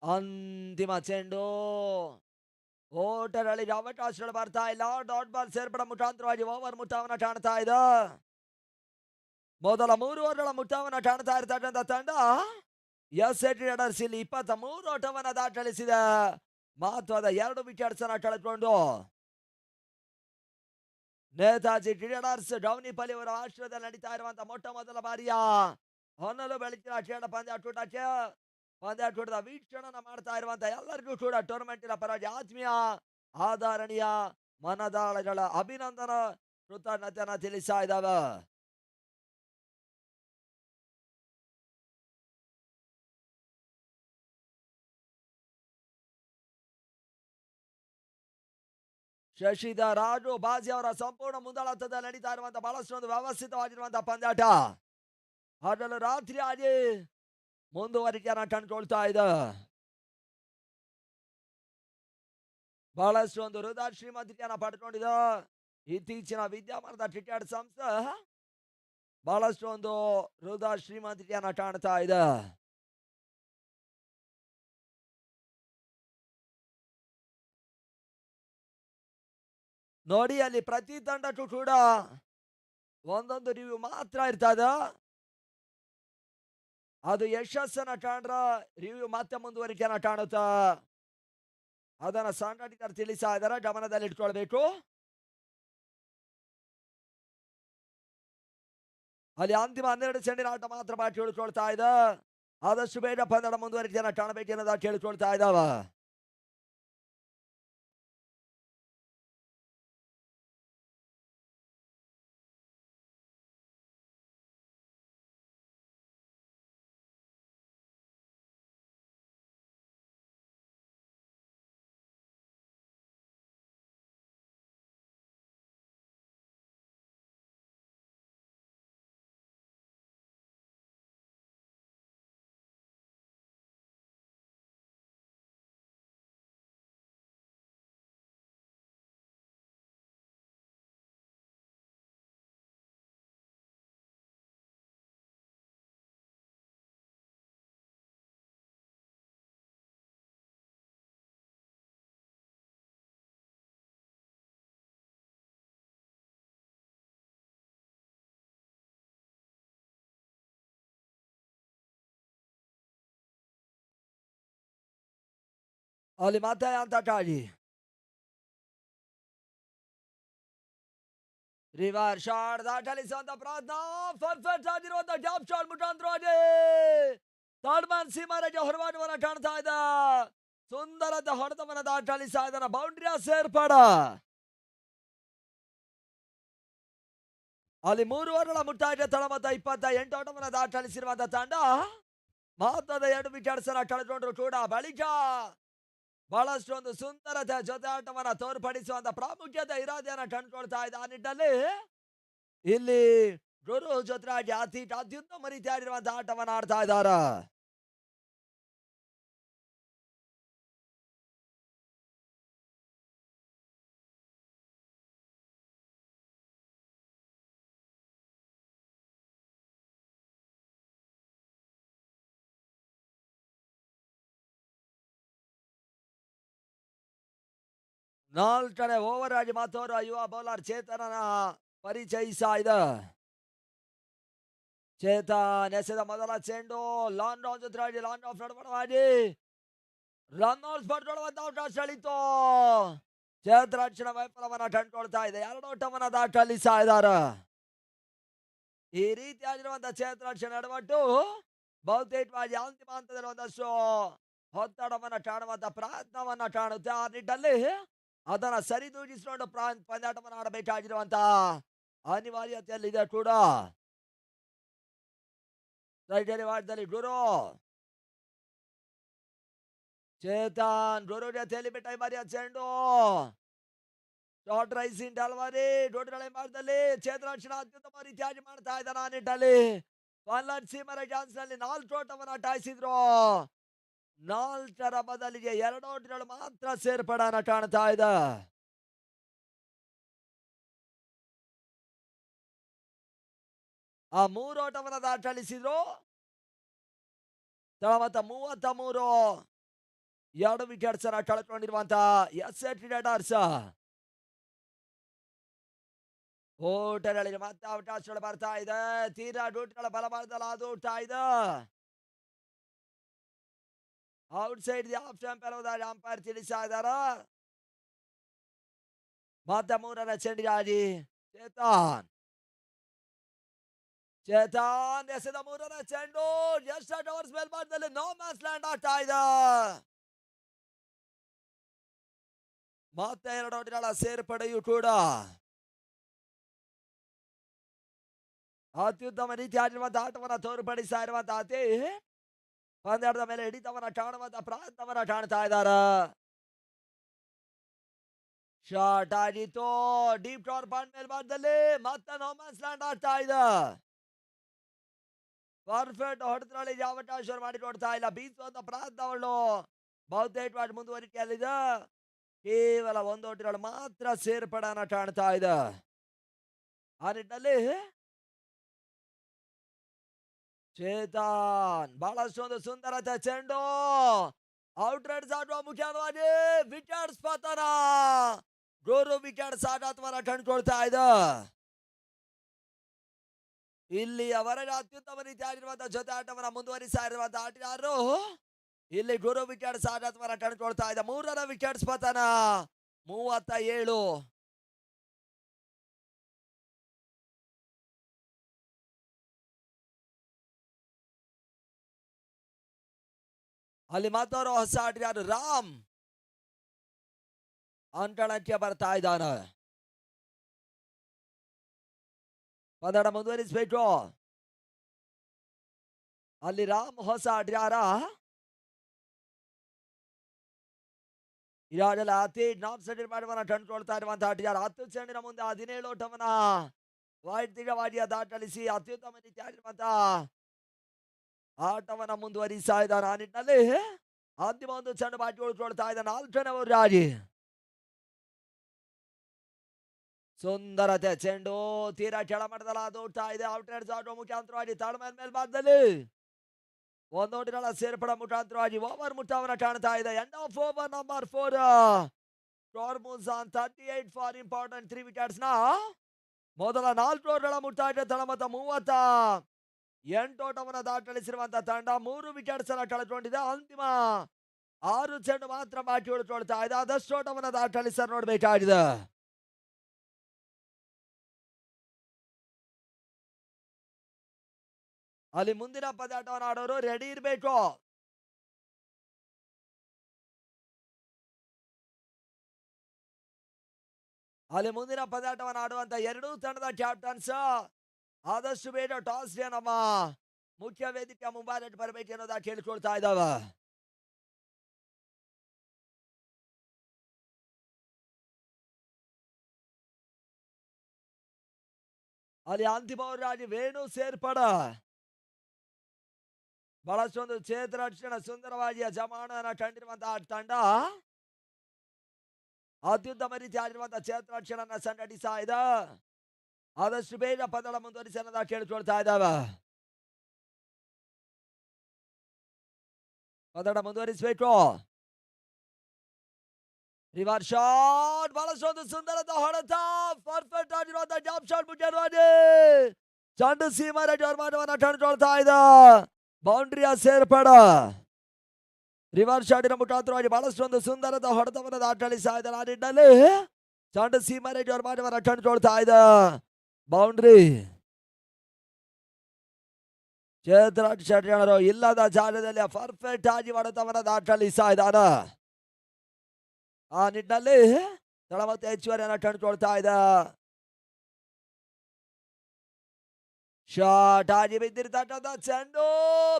ಅಂತಿಮ ಚೆಂಡು. ಓಟಗಳಿಗೆ ಅವಕಾಶಗಳು ಬರ್ತಾ ಇಲ್ಲ. ಡಾಟ್ ಬಾಲ್ ಸೇರ್ಪಡೆ ಮುಖಾಂತರವಾಗಿ ಓವರ್ ಮುಟ್ಟವನ್ನು ಕಾಣ್ತಾ ಇದೆ. ಮೊದಲ 3 ಓವರ್ಗಳ ಮುಟ್ಟವನ್ನು ಕಾಣ್ತಾ ಇರ್ತಕ್ಕಂಥ ತಂಡ ಎಸ್.ಎ.ಟಿ ರೈಡರ್ಸ್ ಇಲ್ಲಿ 23 ಓಟವನ್ನು ದಾಖಲಿಸಿದೆ. ಮಹತ್ವದ 2 ವಿಕೆಟ್ಸ್ ಅನ್ನು ಕಳೆದುಕೊಂಡು ನೇತಾಜಿ ಕ್ರಿಕೆಟರ್ಸ್ ಡೌನಿಪಲ್ಲಿ ಅವರ ಆಶ್ರಯದಲ್ಲಿ ನಡೀತಾ ಇರುವಂತಹ ಮೊಟ್ಟ ಮೊದಲ ಬಾರಿಯ ಹೊನ್ನಲು ಬೆಳಕಿನ ಕ್ರೀಡಾ ಪಂದ್ಯಾಟಕ್ಕೆ ಪಂದ್ಯಾಟದ ವೀಕ್ಷಣೆ ಮಾಡ್ತಾ ಇರುವಂತಹ ಎಲ್ಲರಿಗೂ ಕೂಡ ಟೂರ್ನಮೆಂಟಿನ ಪರವಾಗಿ ಆತ್ಮೀಯ ಆಧಾರಣೀಯ ಮನದಾಳಗಳ ಅಭಿನಂದನ ಕೃತಜ್ಞತೆಯನ್ನು ತಿಳಿಸ್ತಾ ಇದ್ದಾವೆ. ಶಶಿಧರ್ ರಾಜು ಬಾಜಿ ಅವರ ಸಂಪೂರ್ಣ ಮುಂದಾಳತ್ವದಲ್ಲಿ ನಡೀತಾ ಇರುವಂತಹ ಬಹಳಷ್ಟೊಂದು ವ್ಯವಸ್ಥಿತವಾಗಿರುವಂತಹ ಪಂದ್ಯಾಟ ಹಗಲು ರಾತ್ರಿ ಆಗಿ ಮುಂದುವರಿಕೆಯನ್ನು ಕಂಡುಕೊಳ್ತಾ ಇದೆ. ಬಹಳಷ್ಟು ಒಂದು ಹೃದಯ ಶ್ರೀಮಂತಿಕೆಯನ್ನು ಪಡ್ಕೊಂಡಿದೆ. ಇತ್ತೀಚಿನ ವಿದ್ಯಮಾನದ ಕ್ರಿಕೆಟ್ ಸಂಸ್ಥೆ ಬಹಳಷ್ಟು ಒಂದು ಹೃದಯ ಶ್ರೀಮಂತಿಕೆಯನ್ನು ಕಾಣ್ತಾ ಇದೆ. ನೋಡಿ ಅಲ್ಲಿ ಪ್ರತಿ ತಂಡಕ್ಕೂ ಕೂಡ ಒಂದೊಂದು ರಿವ್ಯೂ ಮಾತ್ರ ಇರ್ತದೆ. ಅದು ಯಶಸ್ಸನ್ನ ಕಾಣ್ರ ರಿವ್ಯೂ ಮತ್ತೆ ಮುಂದುವರಿಕೆಯನ್ನ ಕಾಣುತ್ತಾ ಅದನ್ನ ಸಂಘಟಕರು ತಿಳಿಸ್ತಾ ಇದ್ದಾರೆ. ಗಮನದಲ್ಲಿ ಇಟ್ಕೊಳ್ಬೇಕು. ಅಲ್ಲಿ ಅಂತಿಮ 12 ಚೆಂಡಿನ ಆಟ ಮಾತ್ರ ಬಾಕಿ ಉಳಿಕೊಳ್ತಾ ಇದೆ. ಆದಷ್ಟು ಬೇಗ ಪಂದ್ಯದ ಮುಂದುವರಿಕೆಯನ್ನ ಕಾಣಬೇಕೆನ್ನೋದ ಕೇಳಿಕೊಳ್ತಾ ಇದ್ದಾವ. ಅಲ್ಲಿ ಮತ್ತೆ ಅಂತ ಕಾಳಿ ರಿವರ್ ಶಾಟ್ ದಾಖಲಿಸುವಂತ ಪ್ರಯತ್ನ. ಪರ್ಫೆಕ್ಟ್ ಆಗಿರುವಂತ ಜಾಬ್ ಶಾಟ್ ಮುಖಾಂತರವಾಗಿ ಥರ್ಡ್ ಮ್ಯಾನ್ ಸೀಮಾರೇಖೆ ಹೊರಮಾಡುವನ್ನ ಕಾಣ್ತಾ ಇದೆ. ಸುಂದರದ ಹೊಡೆತವನ್ನ ದಾಖಲಿಸ್ತಾ ಇದ್ದಾನೆ. ಬೌಂಡ್ರಿಯ ಸೇರ್ಪಡ. ಅಲ್ಲಿ 3 ಓವರ್ಗಳ ಮುಕ್ತಾಯಕ್ಕೆ ತಳ ಮೊತ್ತ 28 ಓಟವನ್ನು ದಾಖಲಿಸಿರುವಂತಹ ತಂಡ ಮಹತ್ವದ 2 ವಿಕೆಟ್ಸ್ ಅನ್ನ ಕಳೆದುಕೊಂಡ್ರು ಕೂಡ ಬಳಿಕ ಬಹಳಷ್ಟು ಒಂದು ಸುಂದರತೆ ಜೊತೆ ಆಟವನ್ನ ತೋರ್ಪಡಿಸುವಂತ ಪ್ರಾಮುಖ್ಯತೆ ಇರಾದೆಯನ್ನ ಕಂಡುಕೊಳ್ತಾ ಇದೆ. ಆ ನಿಟ್ಟಿನಲ್ಲಿ ಇಲ್ಲಿ ಗುರು ಜೊತೆಯಾಗಿ ಅತ್ಯುತ್ತಮ ರೀತಿಯಾಗಿರುವಂತಹ ಆಟವನ್ನ ಆಡ್ತಾ ಇದ್ದಾರೆ. ನಾಲ್ಕನೇ ಓವರ್ ಆಗಿ ಮತ್ತೋರ್ವ ಯುವ ಬೌಲರ್ ಚೇತನನ ಪರಿಚಯಿಸ್ತಾ ಇದೆ. ಚೇತನ್ ಎಸೆದ ಮೊದಲ ಚೆಂಡು ಲಾಂಗ್ ಆಫ್ ಜೊತೆಯಾಗಿ ಲಾಂಗ್ ಆಫ್ ನಡುವಣವಾಗಿ ರನ್ನರ್ಸ್ ಪಡ್ಕೊಳ್ಳುವಂತ ಅವಕಾಶ ಅಳಿತು. ಚೇತರಾಕ್ಷಣ ವೈಫಲ್ಯವನ್ನ ಕಂಡುಕೊಳ್ತಾ ಇದೆ. 2 ಓಟವನ್ನ ದಾಖಲಿಸ್ತಾ ಇದ್ದಾರೆ. ಈ ರೀತಿಯಾಗಿರುವಂತಹ ಚೇತರಾಕ್ಷಣ ಎಡವಟ್ಟು ಬಹುತೇಕವಾಗಿ ಅಂತಿಮ ಹಂತದಲ್ಲಿ ಒಂದಷ್ಟು ಒತ್ತಡವನ್ನ ಕಾಣುವಂತ ಪ್ರಯತ್ನವನ್ನ ಕಾಣುತ್ತೆ. ಆ ನಿಟ್ಟಿನಲ್ಲಿ ಅದನ್ನ ಸರಿದೂಗಿಸಿಕೊಂಡು ಪಂದ್ಯಾಟವನ್ನು ಆಡಬೇಕಾಗಿರುವಂತಹ ಅನಿವಾರ್ಯತೆಯಲ್ಲಿದೆ ಕೂಡ. ವಾರದಲ್ಲಿ ಗುರು ಚೇತನ್ ಗುರು ಜೊತೆಯಲ್ಲಿ ಬಿಟ್ಟ ಮರಿಯ ಚೆಂಡು ಶಾರ್ಟ್ ರೈಸಿಂಗ್ ಡೆಲಿವರಿ ದೊಡ್ಡ ಮಾರ್ಗದಲ್ಲಿ ಚೇತರಾಕ್ಷಣ ಅತ್ಯುತ್ತಮ ರೀತಿಯಾಗಿ ಮಾಡ್ತಾ ಇದ್ದಾನೆ. ಆ ನಿಟ್ಟಲ್ಲಿ ಫಾರ್ಲರ್ ಸೀಮರ ಚಾನ್ಸ್ ನಲ್ಲಿ 4 ಓಟವನ್ನು ಟಾಯಿಸಿದ್ರು. 4ರ ಬದಲಿಗೆ 2 ಓಟಗಳು ಮಾತ್ರ ಸೇರ್ಪಡಾನ ಕಾಣ್ತಾ ಇದೆ. ಆ 3 ಓಟವನ್ನು ದಾಖಲಿಸಿದ್ರು. ತಳ ಮೊತ್ತ 33. 2 ವಿಕೆಟ್ಸ್ ಅನ್ನ ಕಳ್ಕೊಂಡಿರುವಂತಹ ಎಸ್.ಎಸ್ ರೈಡರ್ಸ್. ಓಟಗಳಿಗೆ ಮತ್ತೆ ಅವಕಾಶಗಳು ಬರ್ತಾ ಇದೆ. ತೀರಾ ಡೂಟ್ಗಳ ಬಲಬಲದಲ್ಲಿ ಅದು ಹೋಗ್ತಾ ಇದೆ. Outside the off stump ಎನ್ನುವುದಾಗಿ ಅಂಪೈರ್ ತಿಳಿಸ್ತಾ ಇದ್ದಾರೆ. ಮತ್ತೆ 3ನೇ ಚೆಂಡಿಗಾಗಿ ಚೇತನ್ ಎಸೆದ 3ನೇ ಚೆಂಡು ಜಸ್ಟ್ ಓವರ್ಸ್ ಮೇಲ್ಭಾಗದಲ್ಲಿ ನೋ ಮ್ಯಾನ್ಸ್ ಲ್ಯಾಂಡ್ ಆಗ್ತಾ ಇದೆ. ಮತ್ತೆ 2 ಓಟಗಳ ಸೇರ್ಪಡೆಯೂ ಕೂಡ ಅತ್ಯುತ್ತಮ ರೀತಿಯಾಗಿರುವಂತಹ ಆಟವನ್ನ ತೋರ್ಪಡಿಸ್ತಾ ಇರುವಂತಹ ಅತಿ ಪಂದ್ಯದ ಮೇಲೆ ಹಿಡಿತವನ್ನ ಕಾಣುವಂತಹ ಪ್ರಯತ್ನವನ್ನ ಕಾಣ್ತಾ ಇದ್ದಾರೆ. ಶಾಟ್ ಆಗಿತ್ತು ಡೀಪ್ ಟವರ್ ಪಾಯಿಂಟ್ ಮೇಲ್ಭಾಗದಲ್ಲಿ ಮತ್ತೆ ನೋ ಮ್ಯಾನ್ಸ್ ಲ್ಯಾಂಡ್ ಆಗ್ತಾ ಇದೆ. ಪರ್ಫೆಕ್ಟ್ ಹೊಡೆತಗಳಿಗೆ ಅವಕಾಶ ಮಾಡಿಕೊಡ್ತಾ ಇಲ್ಲ. ಬೀಸುವಂತ ಪ್ರಯತ್ನಗಳು ಬಹುತೇಕವಾಗಿ ಮುಂದುವರಿಕೆಯಲ್ಲಿದೆ. ಕೇವಲ 1 ಓಟಗಳು ಮಾತ್ರ ಸೇರ್ಪಡಾನ ಕಾಣ್ತಾ ಇದೆ. ಆ ನಿಟ್ಟಿನಲ್ಲಿ ಚೇತನ್ ಬಹಳಷ್ಟು ಒಂದು ಸುಂದರತೆ ಚೆಂಡು ಔಟ್ ರೈಡ್ಸ್ ಆಡುವ ಮುಖ್ಯವಾಗಿ ವಿಕೆಟ್ಸ್ ಪತನ. ಗುರು ವಿಕೆಟ್ಸ್ ಆಘಾತವನ್ನ ಕಂಡುಕೊಳ್ತಾ ಇದೆ. ಇಲ್ಲಿ ಅವರ ಅತ್ಯುತ್ತಮ ರೀತಿಯಾಗಿರುವಂತಹ ಜೊತೆ ಆಟವನ್ನ ಮುಂದುವರಿಸ್ತಾ ಇರುವಂತಹ ಆಟಗಾರರು ಇಲ್ಲಿ ಗುರು ವಿಕೆಟ್ಸ್ ಆಘಾತವನ್ನ ಕಂಡುಕೊಳ್ತಾ ಇದೆ. 3ರ ವಿಕೆಟ್ಸ್ ಪತನ 37. ಅಲ್ಲಿ ಮತ್ತವರು ಹೊಸ ಆಟಗಾರರು ರಾಮ್ ಅಂಕಣಕ್ಕೆ ಬರ್ತಾ ಇದ್ದಾನೆ. ಪಂದ್ಯ ಮುಂದುವರಿಸಬೇಕು. ಅಲ್ಲಿ ರಾಮ್ ಹೊಸ ಆಟಗಾರ. ಈಗಾಗಲೇ ಅತಿ ನಾಪ್ ಸೆಟಲ್ ಮಾಡುವನ್ನ ಕಂಡುಕೊಳ್ತಾ ಇರುವಂತಹ ಆಟಗಾರ 10 ಚೆಂಡಿನ ಮುಂದೆ 17 ಓಟವನ್ನ ವೈಯಕ್ತಿಕವಾಗಿ ದಾಖಲಿಸಿ ಅತ್ಯುತ್ತಮ ರೀತಿಯಾಗಿರುವಂತಹ ಆಟವನ್ನ ಮುಂದುವರಿಸ್ತಾ ಇದ್ದಾರೆ. ಆ ನಿಟ್ಟಿನಲ್ಲಿ ಅಂತಿಮ ಒಂದು ಚೆಂಡು ಬಾಕಿ ಉಳ್ಕೊಳ್ತಾ ಇದೆ. 4ನೇ ಓವರ್ ಆಗಿ ಸುಂದರತೆ ಚೆಂಡು ತೀರಾ ಕೆಳಮಟ್ಟದಲ್ಲಿ ಅದು ಹೋಗ್ತಾ ಇದೆ. ಔಟ್ ರೈಡ್ಸ್ ಆಡುವ ಮುಖಾಂತರವಾಗಿ ತಾಳ್ಮೆ ಮೇಲ್ಭಾಗದಲ್ಲಿ 1 ಓಟಗಳ ಸೇರ್ಪಡೆ ಮುಖಾಂತರವಾಗಿ ಓವರ್ ಮುಟ್ಟವನ್ನ ಕಾಣ್ತಾ ಇದೆ. End of over number 4. Score moves on 38 for important 3 wickets ನ ಮೊದಲ 4 ಓವರ್ಗಳ ಮುಕ್ತಾಯ ತಳ ಮೊತ್ತ 38 ಓಟವನ್ನು ದಾಖಲಿಸಿರುವಂತಹ ತಂಡ 3 ವಿಕೆಟ್ಸ್ ಅನ್ನ ಕಳೆದುಕೊಂಡಿದೆ. ಅಂತಿಮ 6 ಚೆಂಡು ಮಾತ್ರ ಬಾಕಿ ಉಳಿದುಕೊಳ್ತಾ ಇದೆ. ಆದಷ್ಟು ಓಟವನ್ನು ದಾಖಲಿಸ ನೋಡಬೇಕಾಗಿದೆ. ಅಲ್ಲಿ ಮುಂದಿನ ಪಂದ್ಯಾಟವನ್ನು ಆಡೋರು ರೆಡಿ ಇರಬೇಕು. ಅಲ್ಲಿ ಮುಂದಿನ ಪಂದ್ಯಾಟವನ್ನು ಆಡುವಂತ ಎರಡೂ ತಂಡದ ಕ್ಯಾಪ್ಟನ್ಸ್ ಆದಷ್ಟು ಬೇಗ ಟಾಸ್ ಡೇ ನಮ್ಮ ಮುಖ್ಯ ವೇದಿಕೆ ಮುಂಬೈ ಬರಬೇಕು ಅನ್ನೋದ ಕೇಳಿಕೊಳ್ತಾ ಇದ್ದಾವ. ಅಲ್ಲಿ ಅಂತಿಮವಾಗಿ ವೇಣು ಸೇರ್ಪಡ ಬಹಳಷ್ಟೊಂದು ಕ್ಷೇತ್ರ ಸುಂದರವಾಗಿ ಜಮಾನವನ್ನು ಕಂಡಿರುವಂತಹ ತಂಡ ಅತ್ಯುತ್ತಮ ರೀತಿಯಾಗಿರುವಂತಹ ಕ್ಷೇತ್ರ ಸಂಘಟಿಸ್ತಾ ಇದೆ. ಆದಷ್ಟು ಬೇಗ ಪಂದ್ಯ ಮುಂದುವರಿಸಿ ಅನ್ನೋದ ಕೇಳಿಕೊಳ್ತಾ ಇದ್ದಾವ. ಪಂದ್ಯ ಮುಂದುವರಿಸಬೇಕು. ರಿವರ್ಸ್ ಶಾಟ್ ಬಹಳಷ್ಟೊಂದು ಸುಂದರದ ಹೊಡೆತ, ಪರ್ಫೆಕ್ಟ್ ಆಗಿರುವಂತಹ ಜಾಬ್ ಶಾಟ್ ಮುಖ್ಯವಾಗಿ ಚಂಡು ಸೀಮಾರೆಡ್ಡಿ ಅವ್ರ ಮಾನವನ್ನ ಕಂಡುಕೊಳ್ತಾ ಇದೆ. ಬೌಂಡ್ರಿಯ ಸೇರ್ಪಡ ರಿವರ್ಸ್ ಶಾಟಿನ ಮುಖಾಂತರವಾಗಿ ಬಹಳಷ್ಟೊಂದು ಸುಂದರದ ಹೊಡೆತವನ್ನು ದಾಖಲಿಸ್ತಾ ಇದ್ದಾರೆ. ಆ ನಿಟ್ಟಿನಲ್ಲಿ ಚಂಡು ಸೀಮಾರೆಡ್ಡಿ ಅವ್ರ ಮಾನವನ್ನ ಕಂಡುಕೊಳ್ತಾ ಇದೆ. ಬೌಂಡ್ರಿ ಕ್ಷೇತ್ರ ಇಲ್ಲದ ಜಾಗದಲ್ಲಿ ಪರ್ಫೆಕ್ಟ್ ಆಗಿ ಹೊಡೆತವನ್ನು ದಾಖಲಿಸ್ತಾ ಇದ್ದಾರೆ. ಆ ನಿಟ್ಟಿನಲ್ಲಿ ತಳ ಮತ್ತು ಹೆಚ್ಚುವರಿಯನ್ನು ಕಂಡುಕೊಳ್ತಾ ಇದೆ. ಶಾಟ್ ಆಗಿ ಬಿದ್ದಿರ್ತಕ್ಕಂಥ ಚೆಂಡು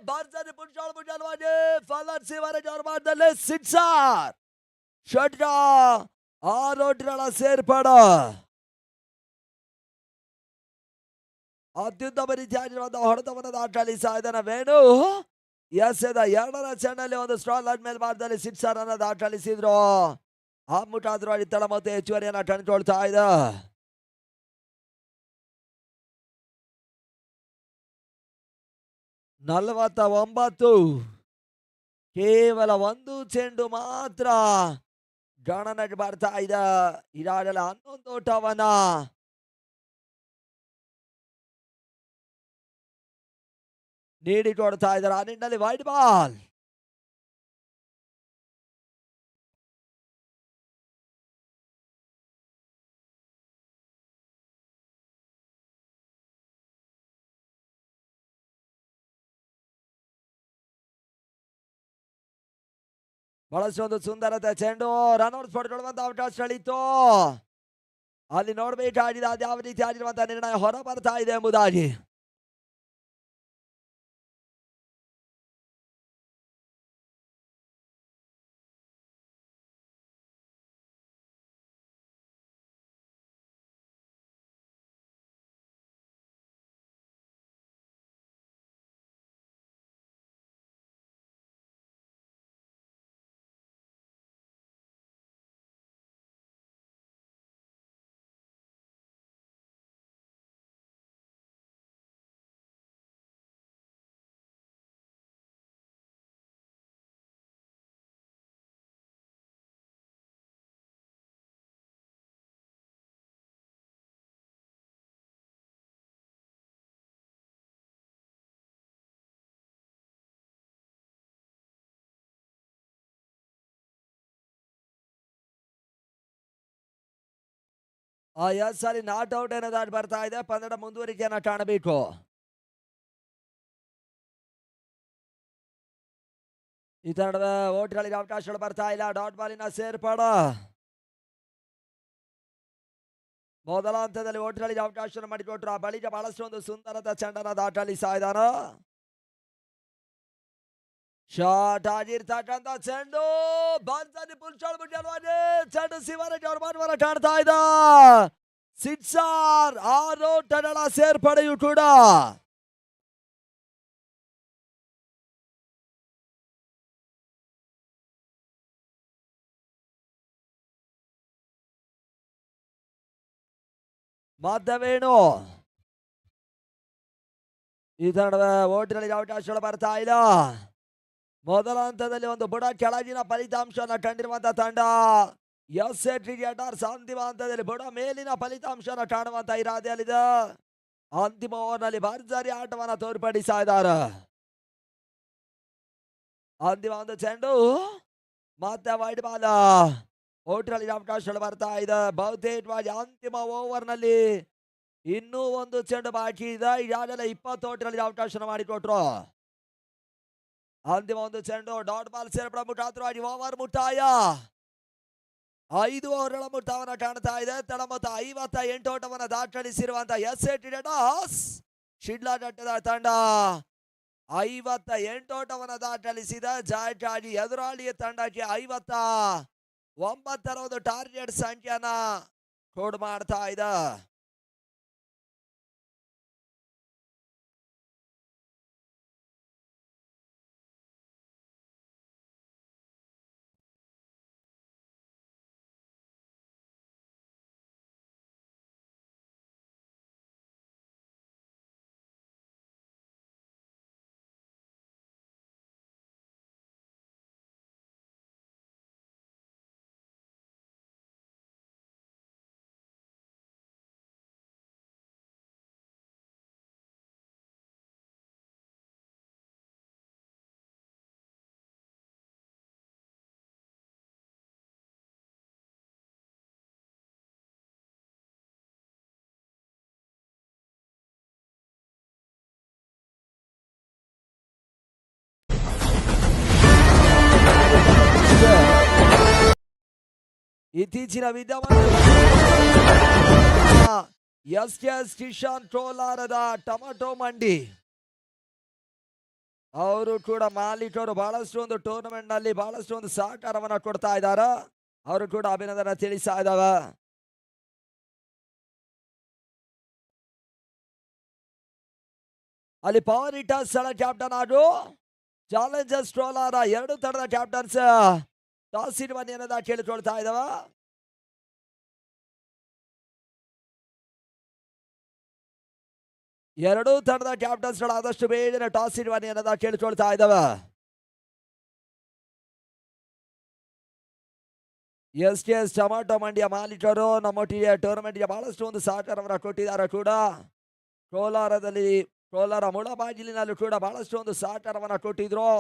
ಭರ್ಜರಿ ಪುಂಜಾಳವಾಗಿ ಫಲನ್ ಸಿವರೆಡ್ಡಿ ಅವ್ರ ಮಾರ್ಗದಲ್ಲಿ ಸಿಕ್ಸರ್. ಷಟ್ಕ 6 ಓಟಗಳ ಸೇರ್ಪಡ. ಅತ್ಯುತ್ತಮ ರೀತಿಯಾಗಿರುವಂತಹ ಹೊಡೆತವನ್ನು ದಾಖಲಿಸ್ತಾ ಇದ್ದಾನೆ ವೇಣು. ಎಸೆದ 2ರ ಚೆಂಡಲ್ಲಿ ಒಂದು ಸ್ಟ್ರಾಲ್ ಮೇಲೆ ಮಾರ್ಗದಲ್ಲಿ ಸಿಕ್ಸರ್ ಅನ್ನು ದಾಖಲಿಸಿದ್ರು. ಆ ಮುಖಾಂತರವಾಗಿ ತಳ ಮತ್ತು ಹೆಚ್ಚುವರಿಯನ್ನು ಕಂಡುಕೊಳ್ತಾ ಇದೆ. (49) ಕೇವಲ ಒಂದು ಚೆಂಡು ಮಾತ್ರ ಗಣನೆಗೆ ಬರ್ತಾ ಇದೆ. ಈಗಾಗಲೇ 11 ಓಟವನ್ನ ನೀಡಿಕೊಡ್ತಾ ಇದ್ದಾರೆ. ಆ ನಿಟ್ಟಿನಲ್ಲಿ ವೈಡ್ ಬಾಲ್. ಬಹಳಷ್ಟೊಂದು ಸುಂದರತೆ ಚೆಂಡು ರನ್ಔಟ್ ಪಡ್ಕೊಳ್ಳುವಂತ ಅವಕಾಶಗಳಿತ್ತು. ಅಲ್ಲಿ ನೋಡಬೇಕಾಗಿದೆ ಅದ್ಯಾವ ರೀತಿ ಆಗಿರುವಂತಹ ನಿರ್ಣಯ ಹೊರ ಬರ್ತಾ ಇದೆ ಎಂಬುದಾಗಿ. ಎಸ್ ಅಲ್ಲಿ ನಾಟ್ ಔಟ್ ಏನದಾಗಿ ಬರ್ತಾ ಇದೆ. ಪಂದ್ಯದ ಮುಂದುವರಿಕೆಯನ್ನ ಕಾಣಬೇಕು. ಈ ತಂಡದ ಓಟ್ಗಳಿಗೆ ಅವಕಾಶಗಳು ಬರ್ತಾ ಇಲ್ಲ. ಡಾಟ್ ಬಾಲಿನ ಸೇರ್ಪಡ. ಮೊದಲ ಹಂತದಲ್ಲಿ ಓಟ್ಗಳಿಗೆ ಅವಕಾಶ ಮಾಡಿಕೊಟ್ರು. ಆ ಬಳಿಕ ಬಹಳಷ್ಟು ಒಂದು ಸುಂದರದ ಚೆಂಡನ ದಾಖಲಿಸ್ತಾ ಇದ್ದಾನ. ಶಾಟ್ ಆಗಿರ್ತಕ್ಕಂಥ ಚೆಂಡು ಬಂದನಿ ಪುಲ್ಚಾಳ್ಬಿಟ್ಟು ಚೆಂಡು ಶಿವರೆಡ್ಡಿ ಅವ್ರ ಮಾನವರ ಕಾಣ್ತಾ ಇದ್ದ. ಸಿಕ್ಸರ್. 6 ಓಟಗಳ ಸೇರ್ಪಡೆಯು ಕೂಡ ಮಾಧವೇಣು. ಈ ತಂಡದ ಓಟ್ಗಳಿಗೆ ಅವಕಾಶಗಳು ಬರ್ತಾ ಇಲ್ಲ. ಮೊದಲ ಹಂತದಲ್ಲಿ ಒಂದು ಬುಡ ಕೆಳಗಿನ ಫಲಿತಾಂಶವನ್ನು ಕಂಡಿರುವಂತಹ ತಂಡ ಎಸ್ ಎ ಕ್ರಿಕೆಟರ್ಸ್ ಅಂತಿಮ ಹಂತದಲ್ಲಿ ಬುಡ ಮೇಲಿನ ಫಲಿತಾಂಶವನ್ನು ಕಾಣುವಂತ ಇರಾದೆಯಲ್ಲಿದೆ. ಅಂತಿಮ ಓವರ್ನಲ್ಲಿ ಭರ್ಜರಿ ಆಟವನ್ನು ತೋರ್ಪಡಿಸ್ತಾ ಇದ್ದಾರೆ. ಅಂತಿಮ ಒಂದು ಚೆಂಡು ಮತ್ತೆ ವೈಡ್ ಬಾಲ್. ಓಟ್ರಲ್ಲಿ ಅವಕಾಶಗಳು ಬರ್ತಾ ಇದೆ. ಬಹುತೇಕವಾಗಿ ಅಂತಿಮ ಓವರ್ನಲ್ಲಿ ಇನ್ನೂ ಒಂದು ಚೆಂಡು ಬಾಕಿ ಇದೆ. ಈಗಾಗಲೇ 20 ಓಟಗಳಲ್ಲಿ ಅವಕಾಶ ಮಾಡಿಕೊಟ್ರು. ಅಂತಿಮ ಒಂದು ಚೆಂಡು ಡಾಟ್ ಬಾಲ್ ಸೇರ್ಪಡೆ ಮುಖಾಂತರವಾಗಿ ಓವರ್ ಮುಕ್ತಾಯ. 5 ಓವರ್ಗಳ ಮುಕ್ತಾಯವನ್ನು ಕಾಣ್ತಾ ಇದೆ. ತಳ ಮೊತ್ತ 58 ಓಟವನ್ನು ದಾಖಲಿಸಿರುವಂತಹ ಎಸ್.ಎ. ಟ್ರೇಡರ್ಸ್ ಶಿಡ್ಲಘಟ್ಟದ ತಂಡ 58 ಓಟವನ್ನು ದಾಖಲಿಸಿದ. ಜಾಯಕ್ಕಾಗಿ ಎದುರಾಳಿಯ ತಂಡಕ್ಕೆ 59ರ ಒಂದು ಟಾರ್ಗೆಟ್ ಸಂಖ್ಯೆಯನ್ನ ಕೋಡ್ ಮಾಡ್ತಾ ಇದೆ. ಇತ್ತೀಚಿನ ವಿದ್ಯಮಾನ ಎಸ್ ಕಿಶನ್ ಕೋಲಾರದ ಟೊಮೆಟೊ ಮಂಡಿ ಅವರು ಕೂಡ ಮಾಲೀಕರು ಬಹಳಷ್ಟು ಒಂದು ಟೂರ್ನಮೆಂಟ್ ನಲ್ಲಿ ಬಹಳಷ್ಟು ಒಂದು ಸಹಕಾರವನ್ನ ಕೊಡ್ತಾ ಇದ್ದಾರೆ. ಅವರು ಕೂಡ ಅಭಿನಂದನೆ ತಿಳಿಸ್ತಾ ಇದ್ದಾವೆ. ಅಲ್ಲಿ ಪವರ್ ಹಿಟರ್ಸ್ ಕ್ಯಾಪ್ಟನ್ ಹಾಗೂ ಚಾಲೆಂಜರ್ಸ್ ಕೋಲಾರ 2 ತಂಡದ ಕ್ಯಾಪ್ಟನ್ಸ್ ಟಾಸ್ ಇರುವನ್ನ ಕೇಳಿಕೊಳ್ತಾ ಇದ್ದಾವ. ಎರಡೂ ತಂಡದ ಕ್ಯಾಪ್ಟನ್ಸ್ ಆದಷ್ಟು ಬೇಗನೆ ಟಾಸ್ ಇರುವನ್ನ ಕೇಳಿಕೊಳ್ತಾ ಇದ್ದಾವೆ. ಎಸ್ ಟೊಮೆಟೊ ಮಂಡಿಯ ಮಾಲೀಕರು ನಮ್ಮೊಟ್ಟಿಗೆ ಟೂರ್ನಮೆಂಟ್ಗೆ ಬಹಳಷ್ಟು ಒಂದು ಸಹಕಾರವನ್ನು ಕೊಟ್ಟಿದ್ದಾರೆ. ಕೂಡ ಕೋಲಾರ ಮುಳಬಾಗಿಲಿನಲ್ಲೂ ಕೂಡ ಬಹಳಷ್ಟು ಒಂದು ಸಹಕಾರವನ್ನು ಕೊಟ್ಟಿದ್ರು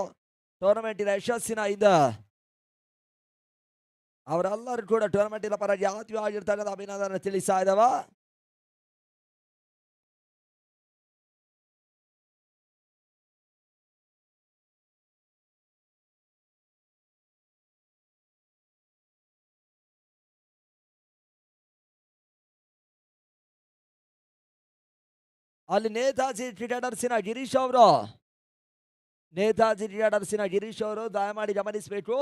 ಟೂರ್ನಮೆಂಟಿನ ಯಶಸ್ಸಿನ ಇಂದ. ಅವರೆಲ್ಲರೂ ಕೂಡ ಟೂರ್ನಮೆಂಟಿನ ಪರವಾಗಿ ಆತ್ಮೀಯವಾಗಿರ್ತಕ್ಕಂಥ ಅಭಿನಂದನೆ ತಿಳಿಸ್ತಾ ಇದ್ದಾವ. ಅಲ್ಲಿ ನೇತಾಜಿ ಕ್ರಿಕೆಟರ್ಸಿನ ಗಿರೀಶ್ ಅವರು ದಯಮಾಡಿ ಗಮನಿಸಬೇಕು.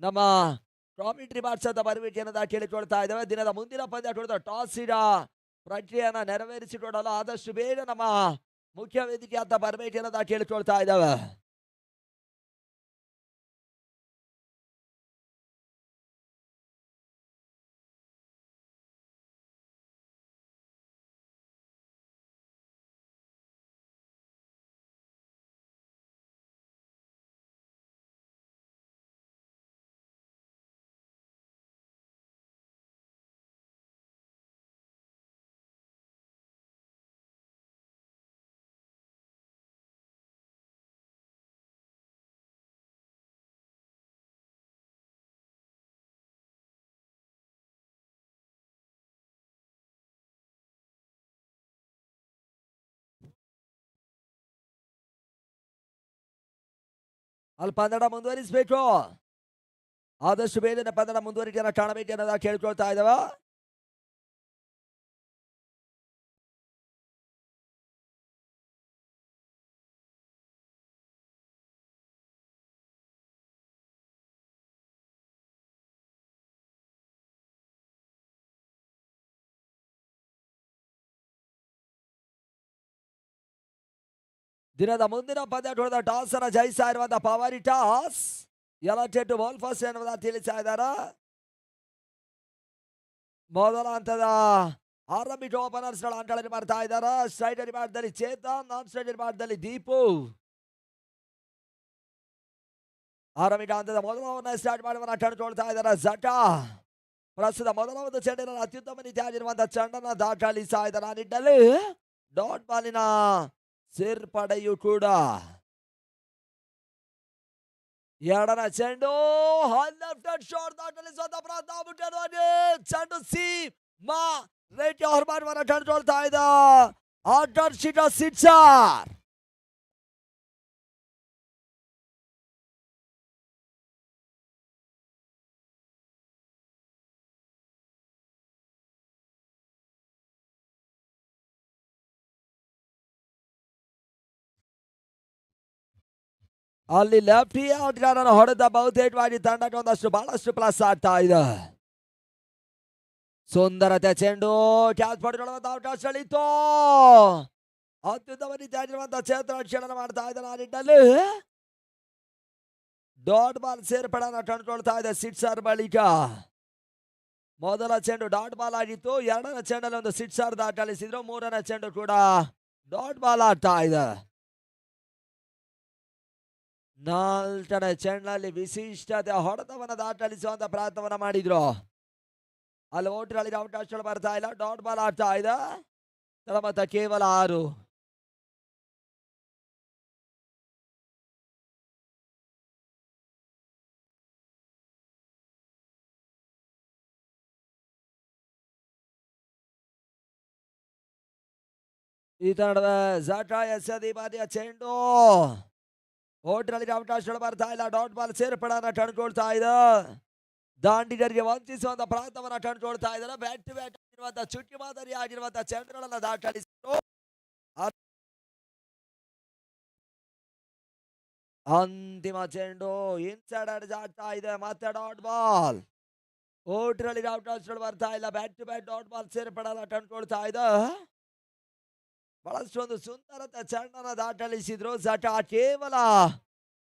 ನಮ್ಮ ಕಾಮೆಂಟ್ರಿ ಬಾಕ್ಸ್ ಬರಬೇಕೆನ್ನದ ಕೇಳಿಕೊಳ್ತಾ ಇದ್ದೇವೆ. ದಿನದ ಮುಂದಿನ ಪಂದ್ಯ ಕುರಿತ ಟಾಸ್ ಪ್ರಕ್ರಿಯೆಯನ್ನ ನೆರವೇರಿಸಿಕೊಡಲು ಆದಷ್ಟು ಬೇಗ ನಮ್ಮ ಮುಖ್ಯ ವೇದಿಕೆ ಅಂತ ಬರಬೇಕೆನ್ನದ ಕೇಳಿಕೊಳ್ತಾ ಇದ್ದೇವೆ. ಅಲ್ಲಿ ಪಂದ್ಯ ಮುಂದುವರಿಸಬೇಕು. ಆದಷ್ಟು ಬೇಗನೆ ಪಂದ್ಯ ಮುಂದುವರಿಕೆಯನ್ನು ಕಾಣಬೇಕೆನ್ನೋದ ಕೇಳ್ಕೊಳ್ತಾ ಇದ್ದಾವ. ದಿನದ ಮುಂದಿನ ಪಂದ್ಯ ಕುರಿತ ಟಾಸ್ ಅನ್ನ ಜಯಿಸ್ತಾ ಇರುವಂತಹ power toss elected bowl first ಎನ್ನುವುದ ತಿಳಿಸ್ತಾ ಇದ್ದಾರೆ. ಮೊದಲ ಹಂತದ ಆರಂಭಿಕ ಓಪನರ್ಸ್ ಗಳ ಆಟಗಳನ್ನು ಮಾಡ್ತಾ ಇದ್ದಾರೆ. ಸ್ಟ್ರೈಟ್ ವಿಭಾಗದಲ್ಲಿ ಚೇತನ್, ನಾನ್ ಸ್ಟ್ರೈಟ್ ವಿಭಾಗದಲ್ಲಿ ದೀಪು. ಆರಂಭಿಕ ಹಂತದ ಮೊದಲ ಓವರ್ ಸ್ಟಾರ್ಟ್ ಮಾಡುವನ್ನ ಕಂಡುಕೊಳ್ತಾ ಇದ್ದಾರೆ ಜಟಾ. ಪ್ರಸ್ತುತ ಮೊದಲ ಒಂದು ಚೆಂಡಿನ ಅತ್ಯುತ್ತಮ ರೀತಿಯಾಗಿರುವಂತಹ ಚೆಂಡನ್ನ ದಾಖಲಿಸ್ತಾ ಇದ್ದಾರೆ. ಆ ನಿಟ್ಟಿನಲ್ಲಿ ಡಾಟ್ ಬಾಲಿನ ಸೇರ್ಪಡೆಯು ಕೂಡ ಎರಡನ ಚೆಂಡು ಲೆಫ್ಟ್ ಶಾಟ್ ದಾಖಲಿಸುವಂತ ಪ್ರಯತ್ನ ಚೆಂಡು ಸಿ ರೇಟ್ ಹೊರಬಾರ್ವನ್ನ ಕಂಡುಕೊಳ್ತಾ ಇದ್ದ ಆಕರ್ಷಿತ ಸಿಕ್ಸರ್. ಅಲ್ಲಿ ಲೆಫ್ಟಿ ಆಟಗಾರನ ಹೊಡೆದ ಬಹುತೇಕವಾಗಿ ತಂಡಕ್ಕೆ ಒಂದಷ್ಟು ಬಹಳಷ್ಟು ಪ್ಲಸ್ ಆಗ್ತಾ ಇದೆ. ಸುಂದರತೆ ಚೆಂಡು ಕ್ಯಾಚ್ ಪಡೆದುಕೊಳ್ಳುವಂತ ಅವಕಾಶಗಳಿತ್ತು. ಅತ್ಯುತ್ತಮ ರೀತಿಯಾಗಿರುವಂತಹ ಕ್ಷೇತ್ರ ಮಾಡ್ತಾ ಇದ್ದಾರೆ ಆ ನಿಟ್ಟಿನಲ್ಲಿ. ಡಾಟ್ ಬಾಲ್ ಸೇರ್ಪಡೆಯನ್ನು ಕಂಡುಕೊಳ್ತಾ ಇದೆ ಸಿಕ್ಸರ್ ಬಳಿಕ. ಮೊದಲ ಚೆಂಡು ಡಾಟ್ ಬಾಲ್ ಆಗಿತ್ತು, ಎರಡನೇ ಚೆಂಡಲ್ಲಿ ಒಂದು ಸಿಕ್ಸರ್ ದಾಖಲಿಸಿದ್ರು, ಮೂರನೇ ಚೆಂಡು ಕೂಡ ಡಾಟ್ ಬಾಲ್ ಆಗ್ತಾ ಇದೆ. ನಾಲ್ಕನೇ ಚೆಂಡಲ್ಲಿ ವಿಶಿಷ್ಟತೆ ಹೊಡೆತವನ್ನು ದಾಖಲಿಸುವಂತ ಪ್ರಯತ್ನವನ್ನ ಮಾಡಿದ್ರು. ಅಲ್ಲಿ ಓಟ್ಗಳಿಗೆ ಅವಕಾಶಗಳು ಬರ್ತಾ ಇಲ್ಲ, ಡಾಟ್ ಬಾಲ್ ಆಗ್ತಾ ಇದೆ. ಮೊತ್ತ ಕೇವಲ 6. ಈ ತಂಡದ ಜಾಟಾ ಎಸೆದಿ ಬಾರಿಯ ಚೆಂಡು ಓಟ್ಗಳಿಗೆ ಅವಕಾಶಗಳು ಬರ್ತಾ ಇಲ್ಲ, ಡಾಟ್ ಬಾಲ್ ಸೇರ್ಪಡೆಯನ್ನು ಕಂಡುಕೊಳ್ತಾ ಇದೆ. ದಾಂಡಿಗರಿಗೆ ವಂಚಿಸುವಂತ ಪ್ರಯತ್ನವನ್ನ ಕಂಡುಕೊಳ್ತಾ ಇದ್ದಾರೆ. ಬ್ಯಾಟ್ ಟು ಬ್ಯಾಟ್ ಆಗಿರುವಂತಹ ಚುಕ್ಕಿ ಮಾದರಿ ಆಗಿರುವಂತಹ ಚೆಂಡುಗಳನ್ನು ದಾಖಲಿಸಿದ್ರು. ಅಂತಿಮ ಚೆಂಡು ಇನ್ಸೈಡ್ ಅಡ್ಜ್ ಆಗ್ತಾ ಇದೆ, ಮತ್ತೆ ಡಾಟ್ ಬಾಲ್. ಓಟ್ಗಳಿಗೆ ಅವಕಾಶಗಳು ಬರ್ತಾ ಇಲ್ಲ, bat to bat dot ball ಸೇರ್ಪಡೆಯನ್ನು ಕಂಡುಕೊಳ್ತಾ ಇದೆ. ಬಹಳಷ್ಟು ಒಂದು ಸುಂದರತೆ ಚೆಂಡನ್ನು ದಾಖಲಿಸಿದ್ರು. ಜಾಟಾ ಕೇವಲ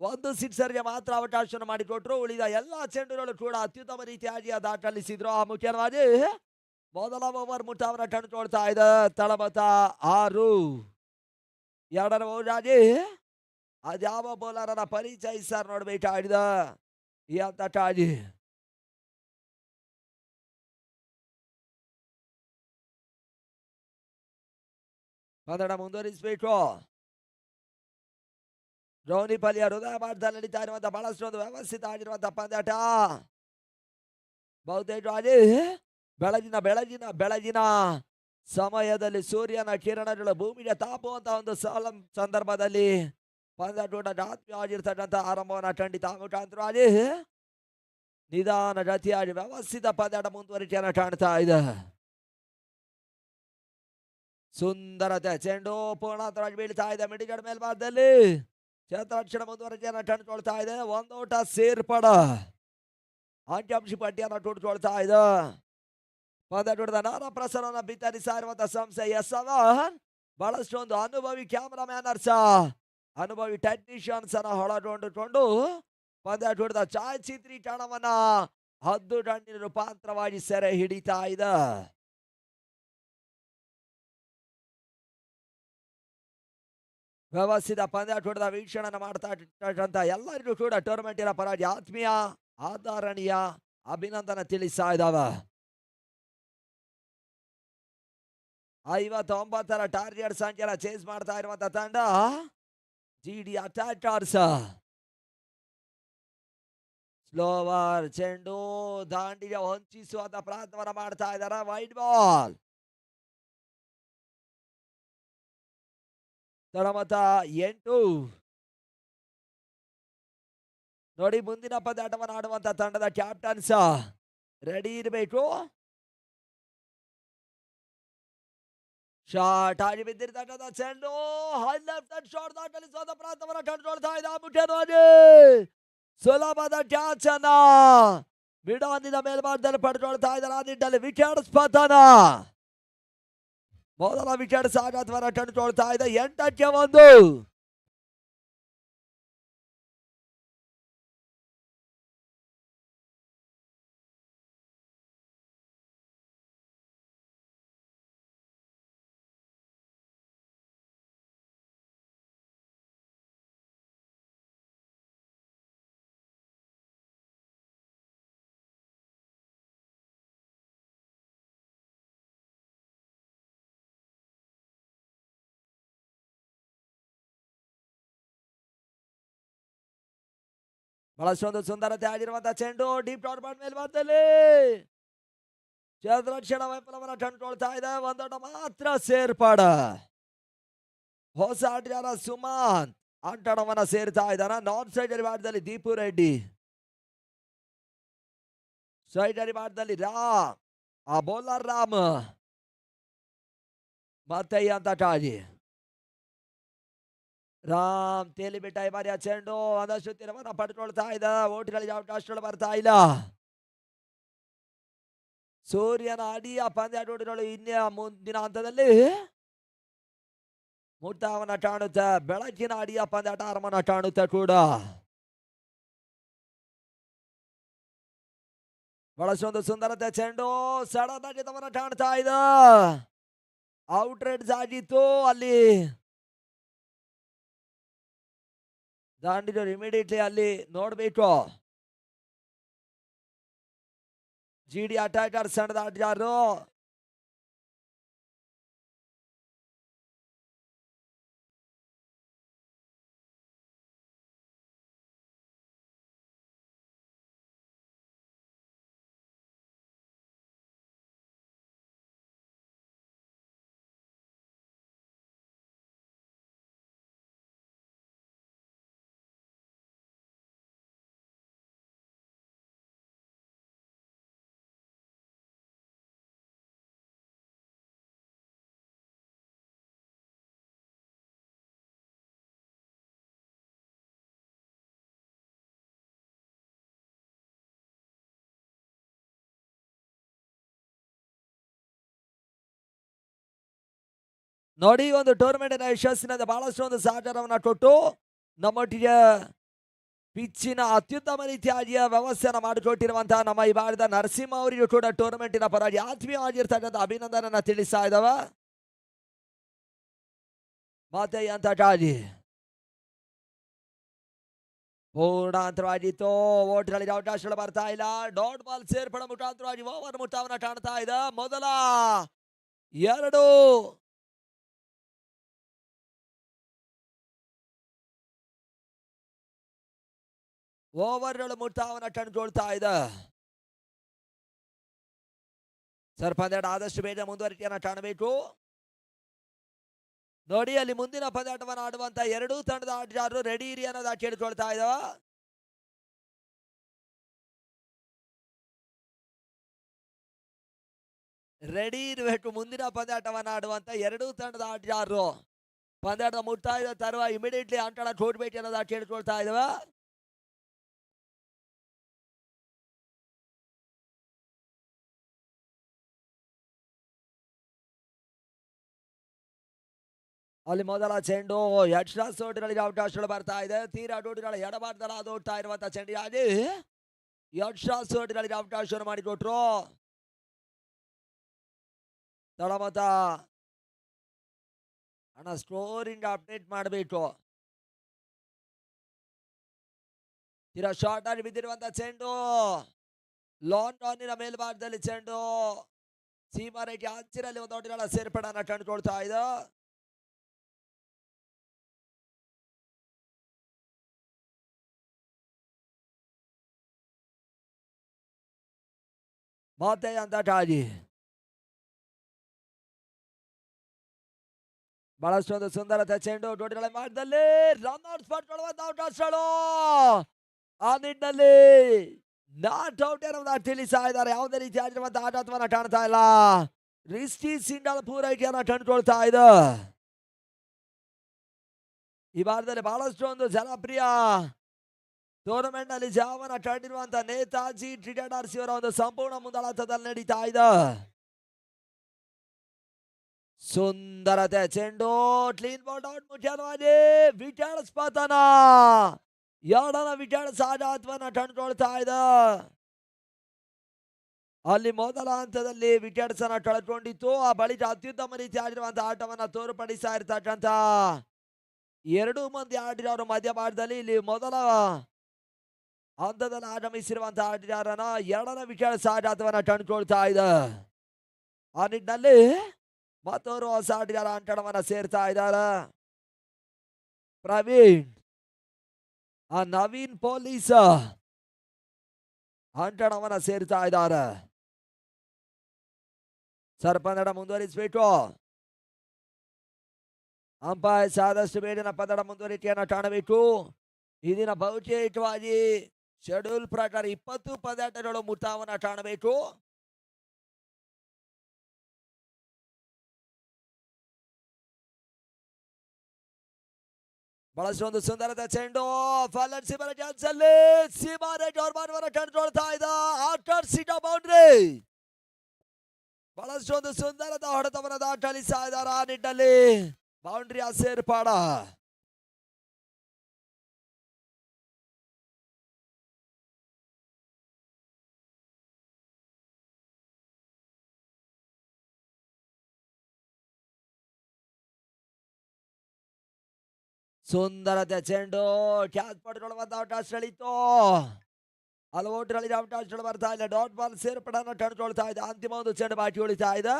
ಒಂದು ಸಿಕ್ಸರ್ಗೆ ಮಾತ್ರ ಅವಕಾಶವನ್ನು ಮಾಡಿಕೊಟ್ರು. ಉಳಿದ ಎಲ್ಲಾ ಚೆಂಡುಗಳು ಕೂಡ ಅತ್ಯುತ್ತಮ ರೀತಿಯಾಗಿ ದಾಖಲಿಸಿದ್ರು. ಆ ಮುಖ್ಯವಾಗಿ ಮೊದಲ ಓವರ್ ಮುಟ್ಟವನ್ನ ಕಂಡುಕೊಳ್ತಾ ಇದೆ. ತಳಮತ 6. ಎರಡನೇ ಓವರ್ ಅದ್ಯಾವ ಬೌಲರನ್ನ ಪರಿಚಯಿಸಾರ್ ನೋಡ್ಬೇಕಾಗಿದೆ ಈ ಹಂತಕ್ಕಾಗಿ. ಪಂದ್ಯ ಮುಂದುವರಿಸಬೇಕು. ರೋನಿಪಲ್ಲಿಯ ಹೃದಯ ಭಾಗದಲ್ಲಿ ನಡೀತಾ ಇರುವಂತಹ ಬಹಳಷ್ಟು ಒಂದು ವ್ಯವಸ್ಥಿತ ಆಗಿರುವಂತಹ ಪಂದ್ಯಾಟ. ಬಹುತೇಕವಾಗಿ ಬೆಳಗಿನ ಸಮಯದಲ್ಲಿ ಸೂರ್ಯನ ಕಿರಣಗಳು ಭೂಮಿಗೆ ತಾಪುವಂತಹ ಒಂದು ಸಂದರ್ಭದಲ್ಲಿ ಪಂದ್ಯಾಟ ಆತ್ಮೀಯವಾಗಿರ್ತಕ್ಕಂಥ ಆರಂಭವನ್ನ ಖಂಡಿತ ಮುಖಾಂತರವಾಗಿ ನಿಧಾನ ಗತಿಯಾಗಿ ವ್ಯವಸ್ಥಿತ ಪಂದ್ಯಾಟ ಮುಂದುವರಿಕೆಯನ್ನು ಕಾಣ್ತಾ ಇದೆ. ಸುಂದರತೆ ಚೆಂಡು ಪೂರ್ಣಾಂತರವಾಗಿ ಬೀಳ್ತಾ ಇದೆ ಮಿಡಿಗಡ ಮೇಲ್ಭಾಗದಲ್ಲಿ. ಕ್ಷೇತ್ರ ಮುಂದುವರಿಕೆಯನ್ನು ಕಂಡುಕೊಳ್ತಾ ಇದೆ. ಒಂದೋಟ ಸೇರ್ಪಡ ಅಂಕಿಅಂಶ ಪಟ್ಟಿಯನ್ನು ಕೂಡ್ಕೊಳ್ತಾ ಇದೆ. ಪಂದ್ಯದ ನೇರ ಪ್ರಸಾರವನ್ನು ಬಿತ್ತರಿಸ್ತಾ ಇರುವಂತಹ ಸಂಸ್ಥೆ ಎಸ್7 ಬಹಳಷ್ಟು ಒಂದು ಅನುಭವಿ ಕ್ಯಾಮರಾಮ್ಯಾನರ್ಸ್, ಅನುಭವಿ ಟೆಕ್ನಿಷಿಯನ್ಸ್ ಅನ್ನ ಒಳಗೊಂಡುಕೊಂಡು ಪಂದ್ಯದ ಛಾಯಾಚಿತ್ರೀಕರಣವನ್ನ ಹದ್ದು ಗಂಡಿನ ರೂಪಾಂತರವಾಗಿ ಸೆರೆ ಹಿಡಿತಾ ಇದೆ. ವ್ಯವಸ್ಥಿತ ಪಂದ್ಯಾಟದ ವೀಕ್ಷಣೆ ಮಾಡ್ತಾ ಇರ್ತಕ್ಕಂಥ ಎಲ್ಲರಿಗೂ ಕೂಡ ಟೂರ್ನಮೆಂಟಿನ ಪರವಾಗಿ ಆತ್ಮೀಯ ಆದರಣೀಯ ಅಭಿನಂದನೆ ತಿಳಿಸ್ತಾ ಇದ್ದಾವೆ. 59ರ ಟಾರ್ಗೆಟ್ ಸಂಖ್ಯೆನ ಚೇಸ್ ಮಾಡ್ತಾ ಇರುವಂತ ತಂಡ ಜಿಡಿ ಅಟ್ಯಾಕರ್ಸ್. ಸ್ಲೋವರ್ ಚೆಂಡು ದಾಂಡಿಗೆ ಹೊಂಚಿಸುವಂತ ಪ್ರಯತ್ನವನ್ನ ಮಾಡ್ತಾ ಇದ್ದಾರೆ. Wide ball. ತಳಮತ 8. ನೋಡಿ, ಮುಂದಿನ ಪಂದ್ಯಾಟವನ್ನು ಆಡುವಂತ ತಂಡದ ಕ್ಯಾಪ್ಟನ್ಸ್ ರೆಡಿ ಇರಬೇಕು. ಶಾಟ್ ಆಗಿ ಬಿದ್ದಿರ್ತಕ್ಕಂಥ ಚೆಂಡು ಹೈ ಲೆಫ್ಟ್ ಶಾಟ್ ದಾಖಲಿಸುವಂತ ಪ್ರಯತ್ನವನ್ನು ಕಂಡುಕೊಳ್ತಾ ಇದೆ. ಮುಖ್ಯವಾಗಿ ಸುಲಭದ ಕ್ಯಾಚ್ ಅನ್ನ ಬಿಡಾನಿನ ಮೇಲ್ಭಾಗದಲ್ಲಿ ಪಡ್ಕೊಳ್ತಾ ಇದ್ದಾರೆ. ಆ ನಿಟ್ಟಿನಲ್ಲಿ ವಿಕೆಟ್ ಪತನ. ಮೊದಲ ವಿಕೆಟ್ ಸಾಗಾಟವನ್ನ ಕಂಡುಕೊಳ್ತಾ ಇದೆ. 8ಕ್ಕೆ 1. ಬಹಳಷ್ಟೊಂದು ಸುಂದರತೆ ಆಗಿರುವಂತಹ ಚೆಂಡು ಡೀಪ್ ಟಾರ್ಬಾರ್ಡ್ ಮೇಲ್ಭಾಗದಲ್ಲಿ ಕ್ಷೇತ್ರರಕ್ಷಣ ವೈಫಲ್ಯವನ್ನ ಕಂಡುಕೊಳ್ತಾ ಇದೆ. ಒಂದೋಟ ಮಾತ್ರ ಸೇರ್ಪಾಡ. ಹೊಸ ಆಟಗಾರ ಸುಮಂತ್ ಅಂಟಣವನ್ನ ಸೇರ್ತಾ ಇದ್ದಾನ. ನಾನ್ ಸೈಡ್ ವಿಭಾಗದಲ್ಲಿ ದೀಪು ರೆಡ್ಡಿ, ಸೈಡ್ ವಿಭಾಗದಲ್ಲಿ ರಾಮ್, ಆ ಬೌಲರ್ ರಾಮ್ ಮತ್ತೆ ಅಂತ ಟಾಜಿ ರಾಮ್ ತೇಲಿ ಬಿಟ್ಟ ಈ ಬಾರಿಯ ಚೆಂಡು ಒಂದಷ್ಟು ತಿರುವನ್ನ ಪಡ್ಕೊಳ್ತಾ ಇದ್ದ. ಓಟಿಗಳಿಗೆ ಅವಕಾಶಗಳು ಬರ್ತಾ ಇಲ್ಲ. ಸೂರ್ಯನ ಅಡಿಯ ಪಂದ್ಯಾಟಗಳು ಇನ್ನೇ ಮುಂದಿನ ಹಂತದಲ್ಲಿ ಮುಕ್ತಾಯವನ್ನ ಕಾಣುತ್ತೆ. ಬೆಳಕಿನ ಅಡಿಯ ಪಂದ್ಯಾಟ ಆರಂಭನ ಕಾಣುತ್ತೆ ಕೂಡ. ಬಳಸೊಂದು ಸುಂದರತೆ ಚೆಂಡು ಸಡನ್ ಆಗಿ ತವನ್ನ ಕಾಣ್ತಾ ಇದ್ದ. ಔಟ್ ರೇಟ್ ಆಗಿತ್ತು. ಅಲ್ಲಿ ದಾಂಡಿದ್ರು ಇಮಿಡಿಯೇಟ್ಲಿ ಅಲ್ಲಿ ನೋಡ್ಬೇಕು. ಜಿಡಿ ಅಟ್ಯಾಕರ್ ಸಣ್ಣದ ಆಟಗಾರರು ನೋಡಿ ಒಂದು ಟೂರ್ನಮೆಂಟಿನ ಯಶಸ್ಸಿನ ಬಹಳಷ್ಟು ಒಂದು ಸಹಕಾರವನ್ನ ಕೊಟ್ಟು ನಮ್ಮೊಟ್ಟಿಗೆ ಪಿಚ್ಚಿನ ಅತ್ಯುತ್ತಮ ರೀತಿಯಾಗಿಯ ವ್ಯವಸ್ಥೆಯನ್ನು ಮಾಡಿಕೊಟ್ಟಿರುವಂತಹ ನಮ್ಮ ಈ ಭಾಗದ ನರಸಿಂಹ ಅವರಿಗೂ ಕೂಡ ಟೂರ್ನಮೆಂಟಿನ ಪರವಾಗಿ ಆತ್ಮೀಯವಾಗಿರ್ತಕ್ಕಂಥ ಅಭಿನಂದನೆಯನ್ನ ತಿಳಿಸ್ತಾ ಇದ್ದಾವ. ಮತ್ತೆ ಅಂತ ಕಾಜಿ ಪೂರ್ಣಾಂತರವಾಗಿತ್ತು. ಓಟ್ಗಳಿಗೆ ಅವಕಾಶಗಳು ಬರ್ತಾ ಇಲ್ಲ. ಡಾಟ್ ಬಾಲ್ ಸೇರ್ಪಡೆ ಮುಖಾಂತರವಾಗಿ ಓವರ್ ಮುಟ್ಟವನ್ನ ಕಾಣ್ತಾ ಇದೆ. ಮೊದಲ 2 ಓವರ್ಗಳು ಮುಕ್ತಾಯವನ್ನ ಕಂಡುಕೊಳ್ತಾ ಇದೆ. ಸರ್ ಪಂದ್ಯಾಟ ಆದಷ್ಟು ಬೇಗ ಮುಂದುವರಿಕೆಯನ್ನ ಕಾಣಬೇಕು. ನೋಡಿ ಅಲ್ಲಿ ಮುಂದಿನ ಪಂದ್ಯಾಟವನ್ನು ಆಡುವಂತ 2 ತಂಡದ ಆಟಗಾರರು ರೆಡಿ ಇರಿ ಅನ್ನೋದ ಕೇಳಿಕೊಳ್ತಾ ಇದ್ದಾವ. ರೆಡಿ ಇರಬೇಕು. ಮುಂದಿನ ಪಂದ್ಯಾಟವನ್ನು ಆಡುವಂತ 2 ತಂಡದ ಆಟಗಾರರು ಪಂದ್ಯಾಟ ಮುಕ್ತಾಯದ ತರುವ ಇಮಿಡಿಯೇಟ್ಲಿ ಅಂಕಣ ಕೊಡ್ಬೇಕು ಅನ್ನೋದ ಕೇಳಿಕೊಳ್ತಾ ಇದ್ದಾವ. ಅಲ್ಲಿ ಮೊದಲ ಚೆಂಡು ಎಕ್ಸ್ಟ್ರಾ ಸೋಟ್ಗಳಿಗೆ ಅವಕಾಶಗಳು ಬರ್ತಾ ಇದೆ. ತೀರಾ ಡೋಟಿಗಳ ಎಡಬಾರ್ದಲ್ಲ ಅದು ಓಡ್ತಾ ಇರುವಂತಹ ಚೆಂಡಿಗಾಗಿ ಎಕ್ಸ್ಟ್ರಾ ಸೋಟ್ಗಳಿಗೆ ಅವಕಾಶವನ್ನು ಮಾಡಿಕೊಟ್ರು. ತಳಮತ ಹಣ ಸ್ಕೋರಿಂಗ್ ಅಪ್ಡೇಟ್ ಮಾಡಬೇಕು. ತೀರಾ ಶಾರ್ಟ್ ಆಗಿ ಬಿದ್ದಿರುವಂತಹ ಚೆಂಡು ಲಾಂಗ್ ಆನಿನ ಮೇಲ್ಭಾಗದಲ್ಲಿ ಚೆಂಡು ಸೀಮಾ ರೇಖೆ ಅಂಚಿನಲ್ಲಿ ಒಂದು ಓಟಿಗಳ ಸೇರ್ಪಡೆಯನ್ನ ಕಂಡುಕೊಳ್ತಾ ಇದೆ. ಮತ್ತೆ ಅಂತ ಟಾಜಿ ಬಹಳಷ್ಟೊಂದು ಸುಂದರತೆ ಚೆಂಡು ಡೋಟಿಗಳ ಮಾರ್ಗದಲ್ಲಿ ರನ್ಔಟ್ ಪಡ್ಕೊಳ್ಳುವಂತ ಅವಕಾಶಗಳು. ಆ ನಿಟ್ಟಿನಲ್ಲಿ ನಾಟ್ ಔಟ್ ಅನ್ನೋದನ್ನ ತಿಳಿಸ್ತಾ ಇದ್ದಾರೆ. ಯಾವುದೇ ರೀತಿ ಆಗಿರುವಂತಹ ಆಟತ್ವನ್ನ ಕಾಣ್ತಾ ಇಲ್ಲ. ರಿಸ್ಟಿ ಸಿಂಗಲ್ ಪೂರೈಕೆಯನ್ನ ಕಂಡುಕೊಳ್ತಾ ಇದೆ. ಈ ಭಾರತದಲ್ಲಿ ಬಹಳಷ್ಟು ಒಂದು ಜನಪ್ರಿಯ ಟೂರ್ನಮೆಂಟ್ ನಲ್ಲಿ ಜಾವನ ಕಂಡಿರುವಂತಹ ನೇತಾಜಿ ಕ್ರಿಕೆಟರ್ಸ್ ಇವರ ಒಂದು ಸಂಪೂರ್ಣ ಮುಂದಾಳತ್ವದಲ್ಲಿ ನಡೀತಾ ಇದೆ. ಸುಂದರತೆ ಚೆಂಡು ಕ್ಲೀನ್ ಬಾಲ್ ಔಟ್ ಮುಖ್ಯವಾಗಿ ವಿಕೆಟ್ ಪತನ. 2ರ ವಿಕೆಟ್ ಸಾಜಾತ್ವನ್ನ ಕಂಡುಕೊಳ್ತಾ ಇದೆ. ಅಲ್ಲಿ ಮೊದಲ ಹಂತದಲ್ಲಿ ವಿಕೆಟ್ಸ್ ಅನ್ನ ಕಳ್ಕೊಂಡಿತ್ತು. ಆ ಬಳಿಕ ಅತ್ಯುತ್ತಮ ರೀತಿಯಾಗಿರುವಂತಹ ಆಟವನ್ನ ತೋರ್ಪಡಿಸ್ತಾ ಇರ್ತಕ್ಕಂಥ 2 ಮಂದಿ ಆಟಗಾರರು ಮಧ್ಯಭಾಗದಲ್ಲಿ ಇಲ್ಲಿ ಮೊದಲ ಹಂತದಲ್ಲಿ ಆಗಮಿಸಿರುವಂತಹ ಆಟಗಾರನ 2ರ ವಿಕೆಟ್ ಸಾಜಾತ್ವನ್ನ ಕಂಡುಕೊಳ್ತಾ ಇದೆ. ಆ ನಿಟ್ಟಿನಲ್ಲಿ ಮತ್ತೋರು ಹೊಸ ಆಟಗಾರ ಅಂಕಣವನ್ನ ಸೇರ್ತಾ ಇದ್ದಾರೆ. ಪ್ರವೀಣ್ ಆ ನವೀನ್ ಪೊಲೀಸ್ ಅಂಕಣವನ್ನ ಸೇರ್ತಾ ಇದ್ದಾರೆ. ಸರ್ಪಂದಡ ಮುಂದುವರಿಸಬೇಕು. ಅಂಪೈರ್ ಸಾದಷ್ಟು ಬೇಡಿನ ಪಂದಡ ಮುಂದುವರಿಕೆಯನ್ನು ಕಾಣಬೇಕು. ಈ ದಿನ ಬಹುತೇಕವಾಗಿ ಶೆಡ್ಯೂಲ್ ಪ್ರಕಾರ 20 ಪಂದ್ಯಾಟಗಳು ಮುಕ್ತಾಯವನ್ನು ಕಾಣಬೇಕು. ಬಳಸೊಂದು ಸುಂದರದ ಚೆಂಡು ಫಾಲನ್ ಸಿಮರ ಚಾನ್ಸ್ ಅಲ್ಲಿ ಸಿಮಾರೆಟ್ ಅವ್ರ ಮಾಡುವರ ಕಂಡುಕೊಳ್ತಾ ಇದ್ದ ಆಕರ್ಷಿತ ಬೌಂಡ್ರಿ. ಬಳಸೊಂದು ಸುಂದರದ ಹೊಡೆತವನ್ನ ದಾಖಲಿಸ್ತಾ ಇದ್ದಾರೆ. ಆ ನಿಟ್ಟಿನಲ್ಲಿ ಬೌಂಡ್ರಿಯ ಸೇರ್ಪಾಡ. ಸುಂದರತೆ ಚೆಂಡು ಕ್ಯಾಚ್ ಪಡ್ಕೊಳ್ಳುವಂತ ಅವಕಾಶ ಎಳಿತು. ಹಲವು ಓಟುಗಳಿಗೆ ಅವಕಾಶಗಳು ಬರ್ತಾ ಇಲ್ಲ. ಡಾಟ್ ಬಾಲ್ ಸೇರ್ಪಡನ್ನು ಕಂಡುಕೊಳ್ತಾ ಇದೆ. ಅಂತಿಮ ಒಂದು ಚೆಂಡು ಬಾಕಿ ಉಳಿತಾ ಇದೆ.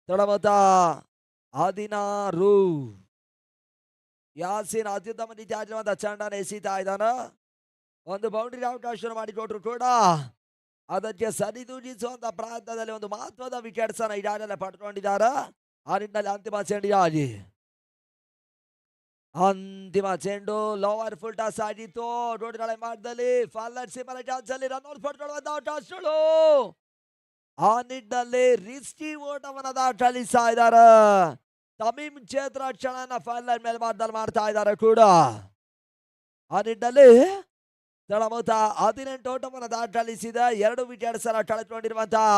ತೊಡಮೊತ್ತ 16. ಯಾಸಿನ್ ಅತ್ಯುತ್ತಮ ರೀತಿಯಾಗಿರುವಂತಹ ಚೆಂಡನ್ನು ಎಸೀತಾ ಇದ್ದಾನ. ಒಂದು ಬೌಂಡ್ರಿ ಅವಕಾಶ ಮಾಡಿಕೊಟ್ರು ಕೂಡ ಅದಕ್ಕೆ ಸರಿದೂಗಿಸುವಂತ ಪ್ರಯತ್ನದಲ್ಲಿ ಒಂದು ಮಹತ್ವದ ವಿಕೆಟ್ಸ್ ಅನ್ನು ಈಗಾಗಲೇ ಪಡ್ಕೊಂಡಿದ್ದಾರೆ. ಆ ನಿಟ್ಟಿನಲ್ಲಿ ಅಂತಿಮ ಚೆಂಡಿಯಾಗಿ ಅಂತಿಮ ಚೆಂಡು ಲೋವರ್ ಫುಲ್ ಟಾಸ್ ಆಗಿತ್ತು. ರೋಡ್ಗಳ ಮಾರ್ಗದಲ್ಲಿ ಫಾಲರ್ ಸಿಮರ ಚಾನ್ಸ್ ಅಲ್ಲಿ ರನ್ಔಟ್ ಪಡ್ಕೊಳ್ಳುವಂತ ಅವಕಾಶಗಳು. ಆ ನಿಟ್ಟಿನಲ್ಲಿ ರಿಸ್ಕಿ ಓಟವನ್ನ ದಾಖಲಿಸ್ತಾ ಇದ್ದಾರೆ. ತಮೀಮ್ ಕ್ಷೇತ್ರಕ್ಷಣನ ಫಾಲರ್ ಮೇಲೆ ಮಾಡ್ತಾ ಇದ್ದಾರೆ ಕೂಡ. ಆ ನಿಟ್ಟಿನಲ್ಲಿ ತಳಮುತ್ತ 18 ಓಟವನ್ನು ದಾಖಲಿಸಿದ 2 ವಿಕೆಟ್ಸ್ ಅನ್ನ ಕಳೆದುಕೊಂಡಿರುವಂತಹ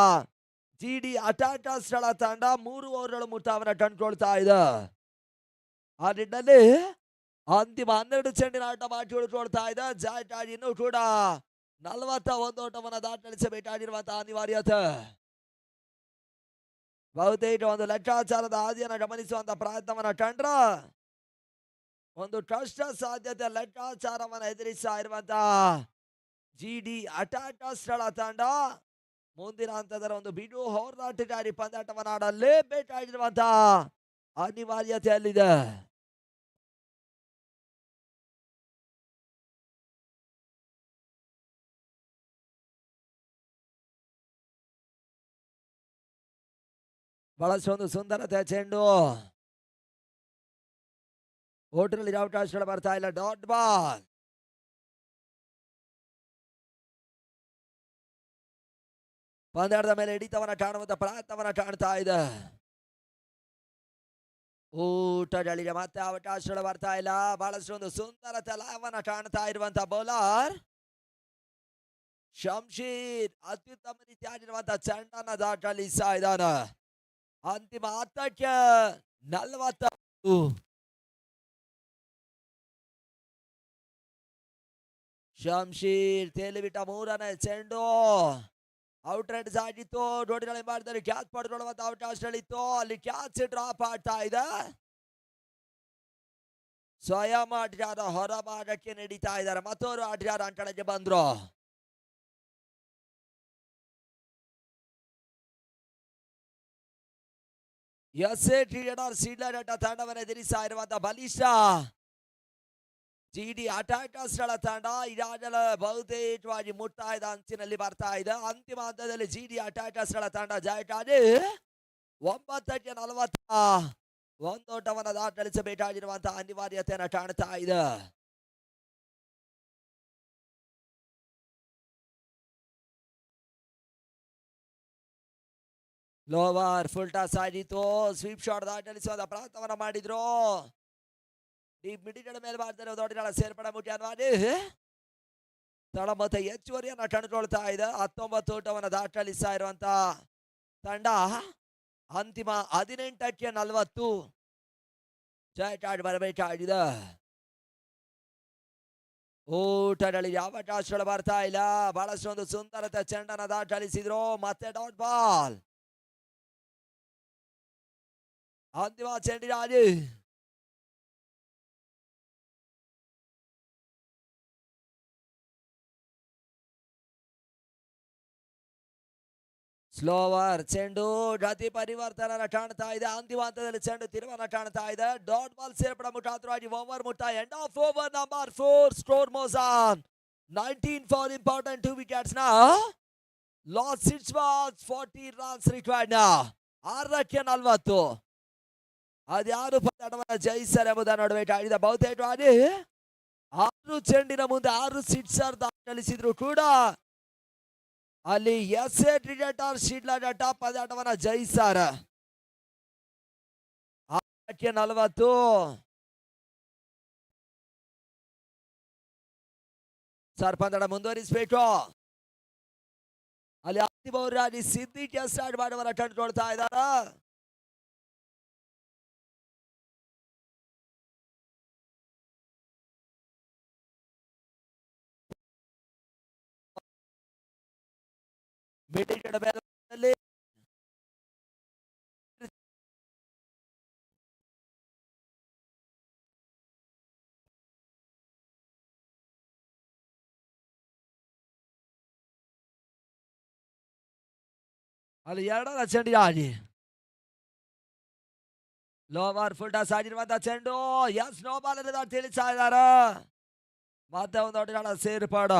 ಜಿಡಿ ಅಟಾಟರ್ಸ್ ತಂಡ 3 ಓವರ್ಗಳು ಮುಕ್ತಾಯವನ್ನು ಕಂಡುಕೊಳ್ತಾ ಇದೆ. ಆ ನಿಟ್ಟಿನಲ್ಲಿ ಅಂತಿಮ 12 ಚೆಂಡಿನ ಆಟ ಬಾಕಿ ಉಳಿದುಕೊಳ್ತಾ ಇದೆ. ಜಾಯ್ಟಾಗಿ ಇನ್ನೂ ಕೂಡ 41 ಓಟವನ್ನು ದಾಖಲಿಸಬೇಕಾಗಿರುವಂತಹ ಅನಿವಾರ್ಯತೆ. ಬಹುತೇಕ ಒಂದು ಲೆಕ್ಕಾಚಾರದ ಹಾದಿಯನ್ನು ಗಮನಿಸುವಂತ ಪ್ರಯತ್ನವನ್ನ ಕಂಡ್ರ ಒಂದು ಕಷ್ಟ ಸಾಧ್ಯತೆ ಲೆಕ್ಕಾಚಾರವನ್ನು ಎದುರಿಸ್ತಾ ಇರುವಂತಹ ಜಿಡಿ ಅಟಾಟರ್ಸ್ ತಂಡ ಮುಂದಿನ ಹಂತದ ಒಂದು ಬಿಡು ಹೋರಾಟಗಾರಿ ಪಂದ್ಯಾಟವನ್ನು ಆಡಲೇಬೇಕಾಗಿರುವಂತಹ ಅನಿವಾರ್ಯತೆಯಲ್ಲಿದೆ. ಬಳಸೊಂದು ಸುಂದರತೆ ಚೆಂಡು ಓಟರಲ್ಲಿ ಅವಕಾಶಗಳು ಬರ್ತಾ ಇಲ್ಲ. ಡಾಟ್ ಬಾಲ್ ಪಂದ್ಯಾಟದ ಮೇಲೆ ಹಿಡಿತವನ್ನ ಕಾಣುವಂತ ಪ್ರಯತ್ನವನ್ನ ಕಾಣ್ತಾ ಇದೆ. ಊಟಗಳಿಗೆ ಮತ್ತೆ ಅವಕಾಶಗಳು ಬರ್ತಾ ಇಲ್ಲ. ಬಹಳಷ್ಟೊಂದು ಸುಂದರತೆ ಲಾಭವನ್ನ ಕಾಣ್ತಾ ಇರುವಂತ ಬೌಲರ್ ಶಂಶೀರ್ ಅತ್ಯುತ್ತಮ ರೀತಿಯಾಗಿರುವಂತಹ ಚೆಂಡನ್ನ ದಾಖಲಿಸ್ತಾ ಇದ್ದಾನೆ. ಅಂತಿಮ 10ಕ್ಕೆ 40. ಶಂಶೀರ್ ತೇಲಿಬಿಟ್ಟ 3ನೇ ಚೆಂಡು ಔಟ್ ರೈಡ್ಸ್ ಆಗಿತ್ತು. ಜೋಡಿಗಳ ಹಿಂಭಾಗದಲ್ಲಿ ಕ್ಯಾಚ್ ಪಡ್ಕೊಳ್ಳುವಂತ ಅವಕಾಶಗಳಿತ್ತು. ಅಲ್ಲಿ ಕ್ಯಾಚ್ ಡ್ರಾಪ್ ಆಗ್ತಾ ಇದೆ. ಸ್ವಯಂ ಆಟಗಾರ ಹೊರಭಾಗಕ್ಕೆ ನಡೀತಾ ಇದ್ದಾರೆ. ಮತ್ತೋರು ಆಟಗಾರ ಅಂಕಣಕ್ಕೆ ಬಂದ್ರು. ಸೀಡ್ಲರ್ ತಂಡವನ್ನು ಎದುರಿಸ್ತಾ ಇರುವಂತಹ ಬಲಿಷ್ಠ ಜಿಡಿ ಅಟಾಟರ್ಸ್ ತಂಡ ಈಗಾಗಲೇ ಬಹುತೇಕವಾಗಿ ಮುಕ್ತಾಯದ ಅಂಚಿನಲ್ಲಿ ಬರ್ತಾ ಇದೆ. ಅಂತಿಮ ಹಂತದಲ್ಲಿ ಜಿಡಿ ಅಟಾಟರ್ಸ್ ತಂಡ ಜಯಕ್ಕಾಗಿ 9ಕ್ಕೆ 41 ಓಟವನ್ನು ದಾಖಲಿಸಬೇಕಾಗಿರುವಂತಹ ಅನಿವಾರ್ಯತೆಯನ್ನು ಕಾಣ್ತಾ ಇದೆ. ಲೋವರ್ ಫುಲ್ ಟಾಸ್ ಆಗಿತ್ತು. ಸ್ವೀಪ್ ಶಾಟ್ ದಾಖಲಿಸುವಂತ ಪ್ರಯತ್ನವನ್ನ ಮಾಡಿದ್ರು. ಡೀಪ್ ಮಿಡಿಗಳ ಮೇಲೆ ಮಾಡ್ತಾರೆ. ದೊಡ್ಡಗಳ ಸೇರ್ಪಡೆ ಮುಖ್ಯವಾಗಿ ತಳ ಮತ್ತೆ ಹೆಚ್ಚುವರಿಯನ್ನ ಕಂಡುಕೊಳ್ತಾ ಇದೆ. 19 ಓಟವನ್ನು ದಾಖಲಿಸ್ತಾ ಇರುವಂತ ತಂಡ ಅಂತಿಮ 18ಕ್ಕೆ 40 ಜಯಕ್ಕಾಗಿ ಬರಬೇಕಾಗಿದೆ. ಊಟಗಳಿಗೆ ಅವಕಾಶಗಳು ಬರ್ತಾ ಇಲ್ಲ. ಬಹಳಷ್ಟೊಂದು ಸುಂದರತೆ ಚೆಂಡನ್ನು ದಾಖಲಿಸಿದ್ರು. ಮತ್ತೆ ಡಾಟ್ ಬಾಲ್ ಅಂತಿಮ ಚೆಂಡಿಗಾಗಿ ಸ್ಲೋವರ್ ಚೆಂಡು ಗತಿ ಪರಿವರ್ತನ ಕಾಣ್ತಾ ಇದೆ. ಅಂತಿಮ ಹಂತದಲ್ಲಿ ಚೆಂಡು ತಿರುವನ್ನ ಕಾಣ್ತಾ ಇದೆ. ಡಾಟ್ ಬಾಲ್ ಸೇರ್ಪಡೆ ಮುಖಾಂತರವಾಗಿ ಓವರ್ ಮುಕ್ತಾಯ. End of over number 4. Score moves on 19 for important 2 wickets now. Last 6 balls 40 runs required ನಾ 6ಕ್ಕೆ 40. ಅದ್ಯಾರು ಪಂದ್ಯಾಟವನ್ನು ಜಯಿಸ್ತಾರೆ ಎಂಬುದನ್ನು ನೋಡಬೇಕಾಗಿದೆ. ಬಹುತೇಕವಾಗಿ 6 ಚೆಂಡಿನ ಮುಂದೆ 6 ಸಿಕ್ಸರ್ ದಾಖಲಿಸಿದ್ರು ಕೂಡ ಅಲ್ಲಿ S A cricketer Shidlaghatta top ಪಂದ್ಯಾಟವನ್ನು ಜಯಿಸಾರ 6ಕ್ಕೆ 40. ಸರ್ ಪಂದ್ಯಾಟ ಮುಂದುವರಿಸಬೇಕು. ಅಲ್ಲಿ ಅಂತಿಮ ಓವರ್ ಸಿದ್ದಿಕ್ ಸ್ಟಾರ್ಟ್ ಮಾಡುವರ ಕಂಡುಕೊಳ್ತಾ ಇದ್ದಾರ. ಮಿಡಿಗಡ ಮೇಲೆ ಅಲ್ಲಿ 2ರ ಚೆಂಡಿಗಾಗಿ ಲೋವರ್ ಫುಲ್ ಟಾಸ್ ಆಗಿರುವಂತಹ ಚೆಂಡು ಎಸ್ ನೋ ಬಾಲ್ ತಿಳಿಸ್ತಾ ಇದ್ದಾರ. ಮತ್ತೆ ಒಂದು ಒಟ್ಟಿನ ಸೇರ್ಪಾಡು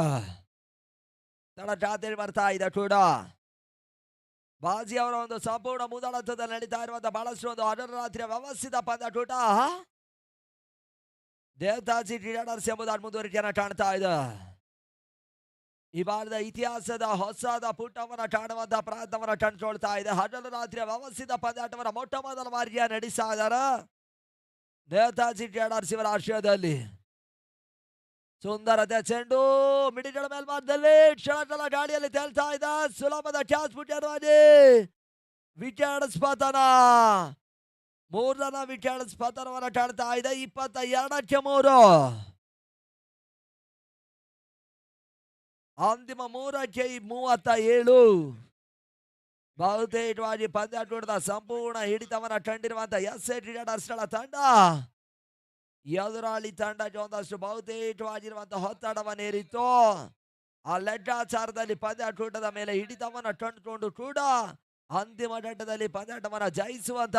ತಡ ಜಾತಿಯಲ್ಲಿ ಬರ್ತಾ ಇದೆ ಕೂಡ. ಬಾಜಿ ಅವರ ಒಂದು ಸಂಪೂರ್ಣ ಮುಂದಾಳತ್ವದಲ್ಲಿ ನಡೀತಾ ಇರುವಂತಹ ಬಹಳಷ್ಟು ಒಂದು ಅನರಾತ್ರಿಯ ವ್ಯವಸ್ಥಿತ ಪಂದ್ಯಾಟೂಟ ದೇವತಾಜಿ ಕ್ರೀಡಾರ್ಸ್ ಎಂಬುದನ್ನು ಮುಂದುವರಿಕೆಯನ್ನು ಕಾಣ್ತಾ ಇದೆ. ಈ ಭಾರತದ ಇತಿಹಾಸದ ಹೊಸದ ಪುಟವನ್ನು ಕಾಣುವಂತಹ ಪ್ರಯತ್ನವನ್ನು ಕಂಡುಕೊಳ್ತಾ ಇದೆ. ಹಗಲು ರಾತ್ರಿಯ ವ್ಯವಸ್ಥಿತ ಪಂದ್ಯಾಟವನ್ನು ಮೊಟ್ಟ ಮೊದಲ ಬಾರಿಗೆ ನಡೆಸ್ತಾ ಇದ್ದಾರೆ ದೇವತಾಜಿ ಕ್ರೀಡಾರ್ಸ್ ಇವರ ಆಶ್ರಯದಲ್ಲಿ. ಸುಂದರತೆ ಚೆಂಡು ಮಿಡಿಗಳ ಮೇಲ್ಭಾಗದಲ್ಲಿ ಕ್ಷಣಗಳ ಗಾಳಿಯಲ್ಲಿ ತೇಲ್ತಾ ಇದೆ. ಸುಲಭದ ಕ್ಯಾಚ್ ಬಿಟ್ಟಿರುವಾಗಿ ವಿಕೆಟ್ ಪತನ 3 ವಿಕೆಟ್ ಪತನವನ್ನು ಕಾಣ್ತಾ ಇದೆ. 22ಕ್ಕೆ 3. ಅಂತಿಮ 3ಕ್ಕೆ 37. ಬಹುತೇಕವಾಗಿ ಪಂದ್ಯಾಟದ ಸಂಪೂರ್ಣ ಹಿಡಿತವನ್ನು ಕಂಡಿರುವಂತಹ ಎಸ್ ಎ ಕ್ರಿಕೆಟರ್ಸ್ ತಂಡ ಎದುರಾಳಿ ತಂಡಕ್ಕೆ ಒಂದಷ್ಟು ಬಹುತೇಕವಾಗಿರುವಂತಹ ಒತ್ತಡವನ್ನೇರಿತ್ತು. ಆ ಲೆಕ್ಕಾಚಾರದಲ್ಲಿ ಪಂದ್ಯಾಟದ ಮೇಲೆ ಹಿಡಿತವನ್ನು ಕಂಡುಕೊಂಡು ಕೂಡ ಅಂತಿಮ ಘಟ್ಟದಲ್ಲಿ ಪಂದ್ಯಾಟವನ್ನು ಜಯಿಸುವಂತ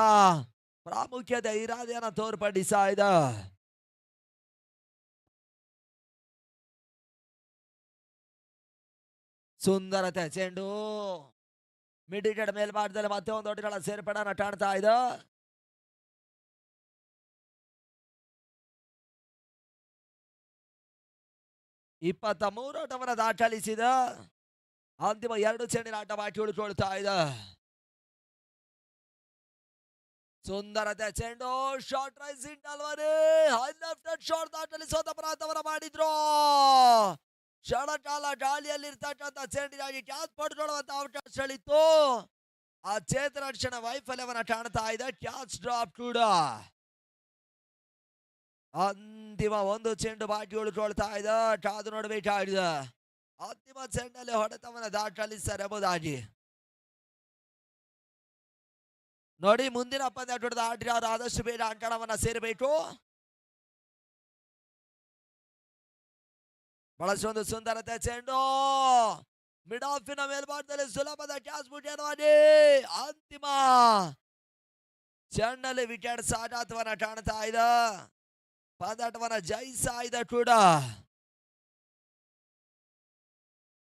ಪ್ರಾಮುಖ್ಯತೆ ಇರಾದೆಯನ್ನು ತೋರ್ಪಡಿಸ್ತಾ ಇದೆ. ಸುಂದರತೆ ಚೆಂಡು ಮಿಡಿಗಡ ಮೇಲ್ಭಾಗದಲ್ಲಿ ಮತ್ತೆ ಒಂದು ಒಟ್ಟಿಗಳ ಸೇರ್ಪಡೆಯನ್ನು ಕಾಣ್ತಾ ಇದೆ. ಇಪ್ಪತ್ತ 23 ಓಟವನ್ನು ದಾಖಲಿಸಿದ ಅಂತಿಮ 2 ಚೆಂಡಿನ ಆಟ ಬಾಕಿ ಉಳಿಕೊಳ್ತಾ ಇದೆ. ಸುಂದರತೆ ಚೆಂಡು short rising delivery high left shot ದಾಖಲಿಸುವಂತ ಪ್ರಯತ್ನವನ್ನು ಮಾಡಿದ್ರು. ಕ್ಷಣಕಾಲ ಗಾಳಿಯಲ್ಲಿ ಇರ್ತಕ್ಕಂಥ ಚೆಂಡಿಗಾಗಿ ಕ್ಯಾಚ್ ಪಡ್ಕೊಳ್ಳುವಂತ ಅವಕಾಶಗಳಿತ್ತು. ಆ ಚೇತರಕ್ಷಣ ವೈಫಲ್ಯವನ್ನು ಕಾಣ್ತಾ ಇದೆ. ಕ್ಯಾಚ್ ಡ್ರಾಪ್ ಕೂಡ. ಅಂತಿಮ 1 ಚೆಂಡು ಬಾಕಿ ಉಳಿಕೊಳ್ತಾ ಇದೆ. ಕಾದು ನೋಡಬೇಕಾಗಿದೆ ಅಂತಿಮ ಚೆಂಡಲ್ಲಿ ಹೊಡೆತವನ್ನು ದಾಖಲಿಸ್ತಾರೆ ಎಂಬುದಾಗಿ. ನೋಡಿ ಮುಂದಿನ ಪಂದ್ಯಾಟದ ಆಟಗಾರರು ಆದಷ್ಟು ಬೇಗ ಅಂಕಣವನ್ನು ಸೇರಬೇಕು. ಬಳಸೊಂದು ಸುಂದರತೆ ಚೆಂಡು ಮಿಡ್ ಆಫಿನ ಮೇಲ್ಭಾಗದಲ್ಲಿ ಸುಲಭದ ಕ್ಯಾಚ್ ಬಿಟ್ಟಿರುವಾಗಿ ಅಂತಿಮ ಚೆಂಡಲ್ಲಿ ವಿಕೆಟ್ ಸಾಗಾಟವನ್ನು ಕಾಣ್ತಾ ಇದೆ. ಪಂದ್ಯಾಟವನ್ನು ಜಯಿಸ್ತಾ ಇದೆ ಕೂಡ.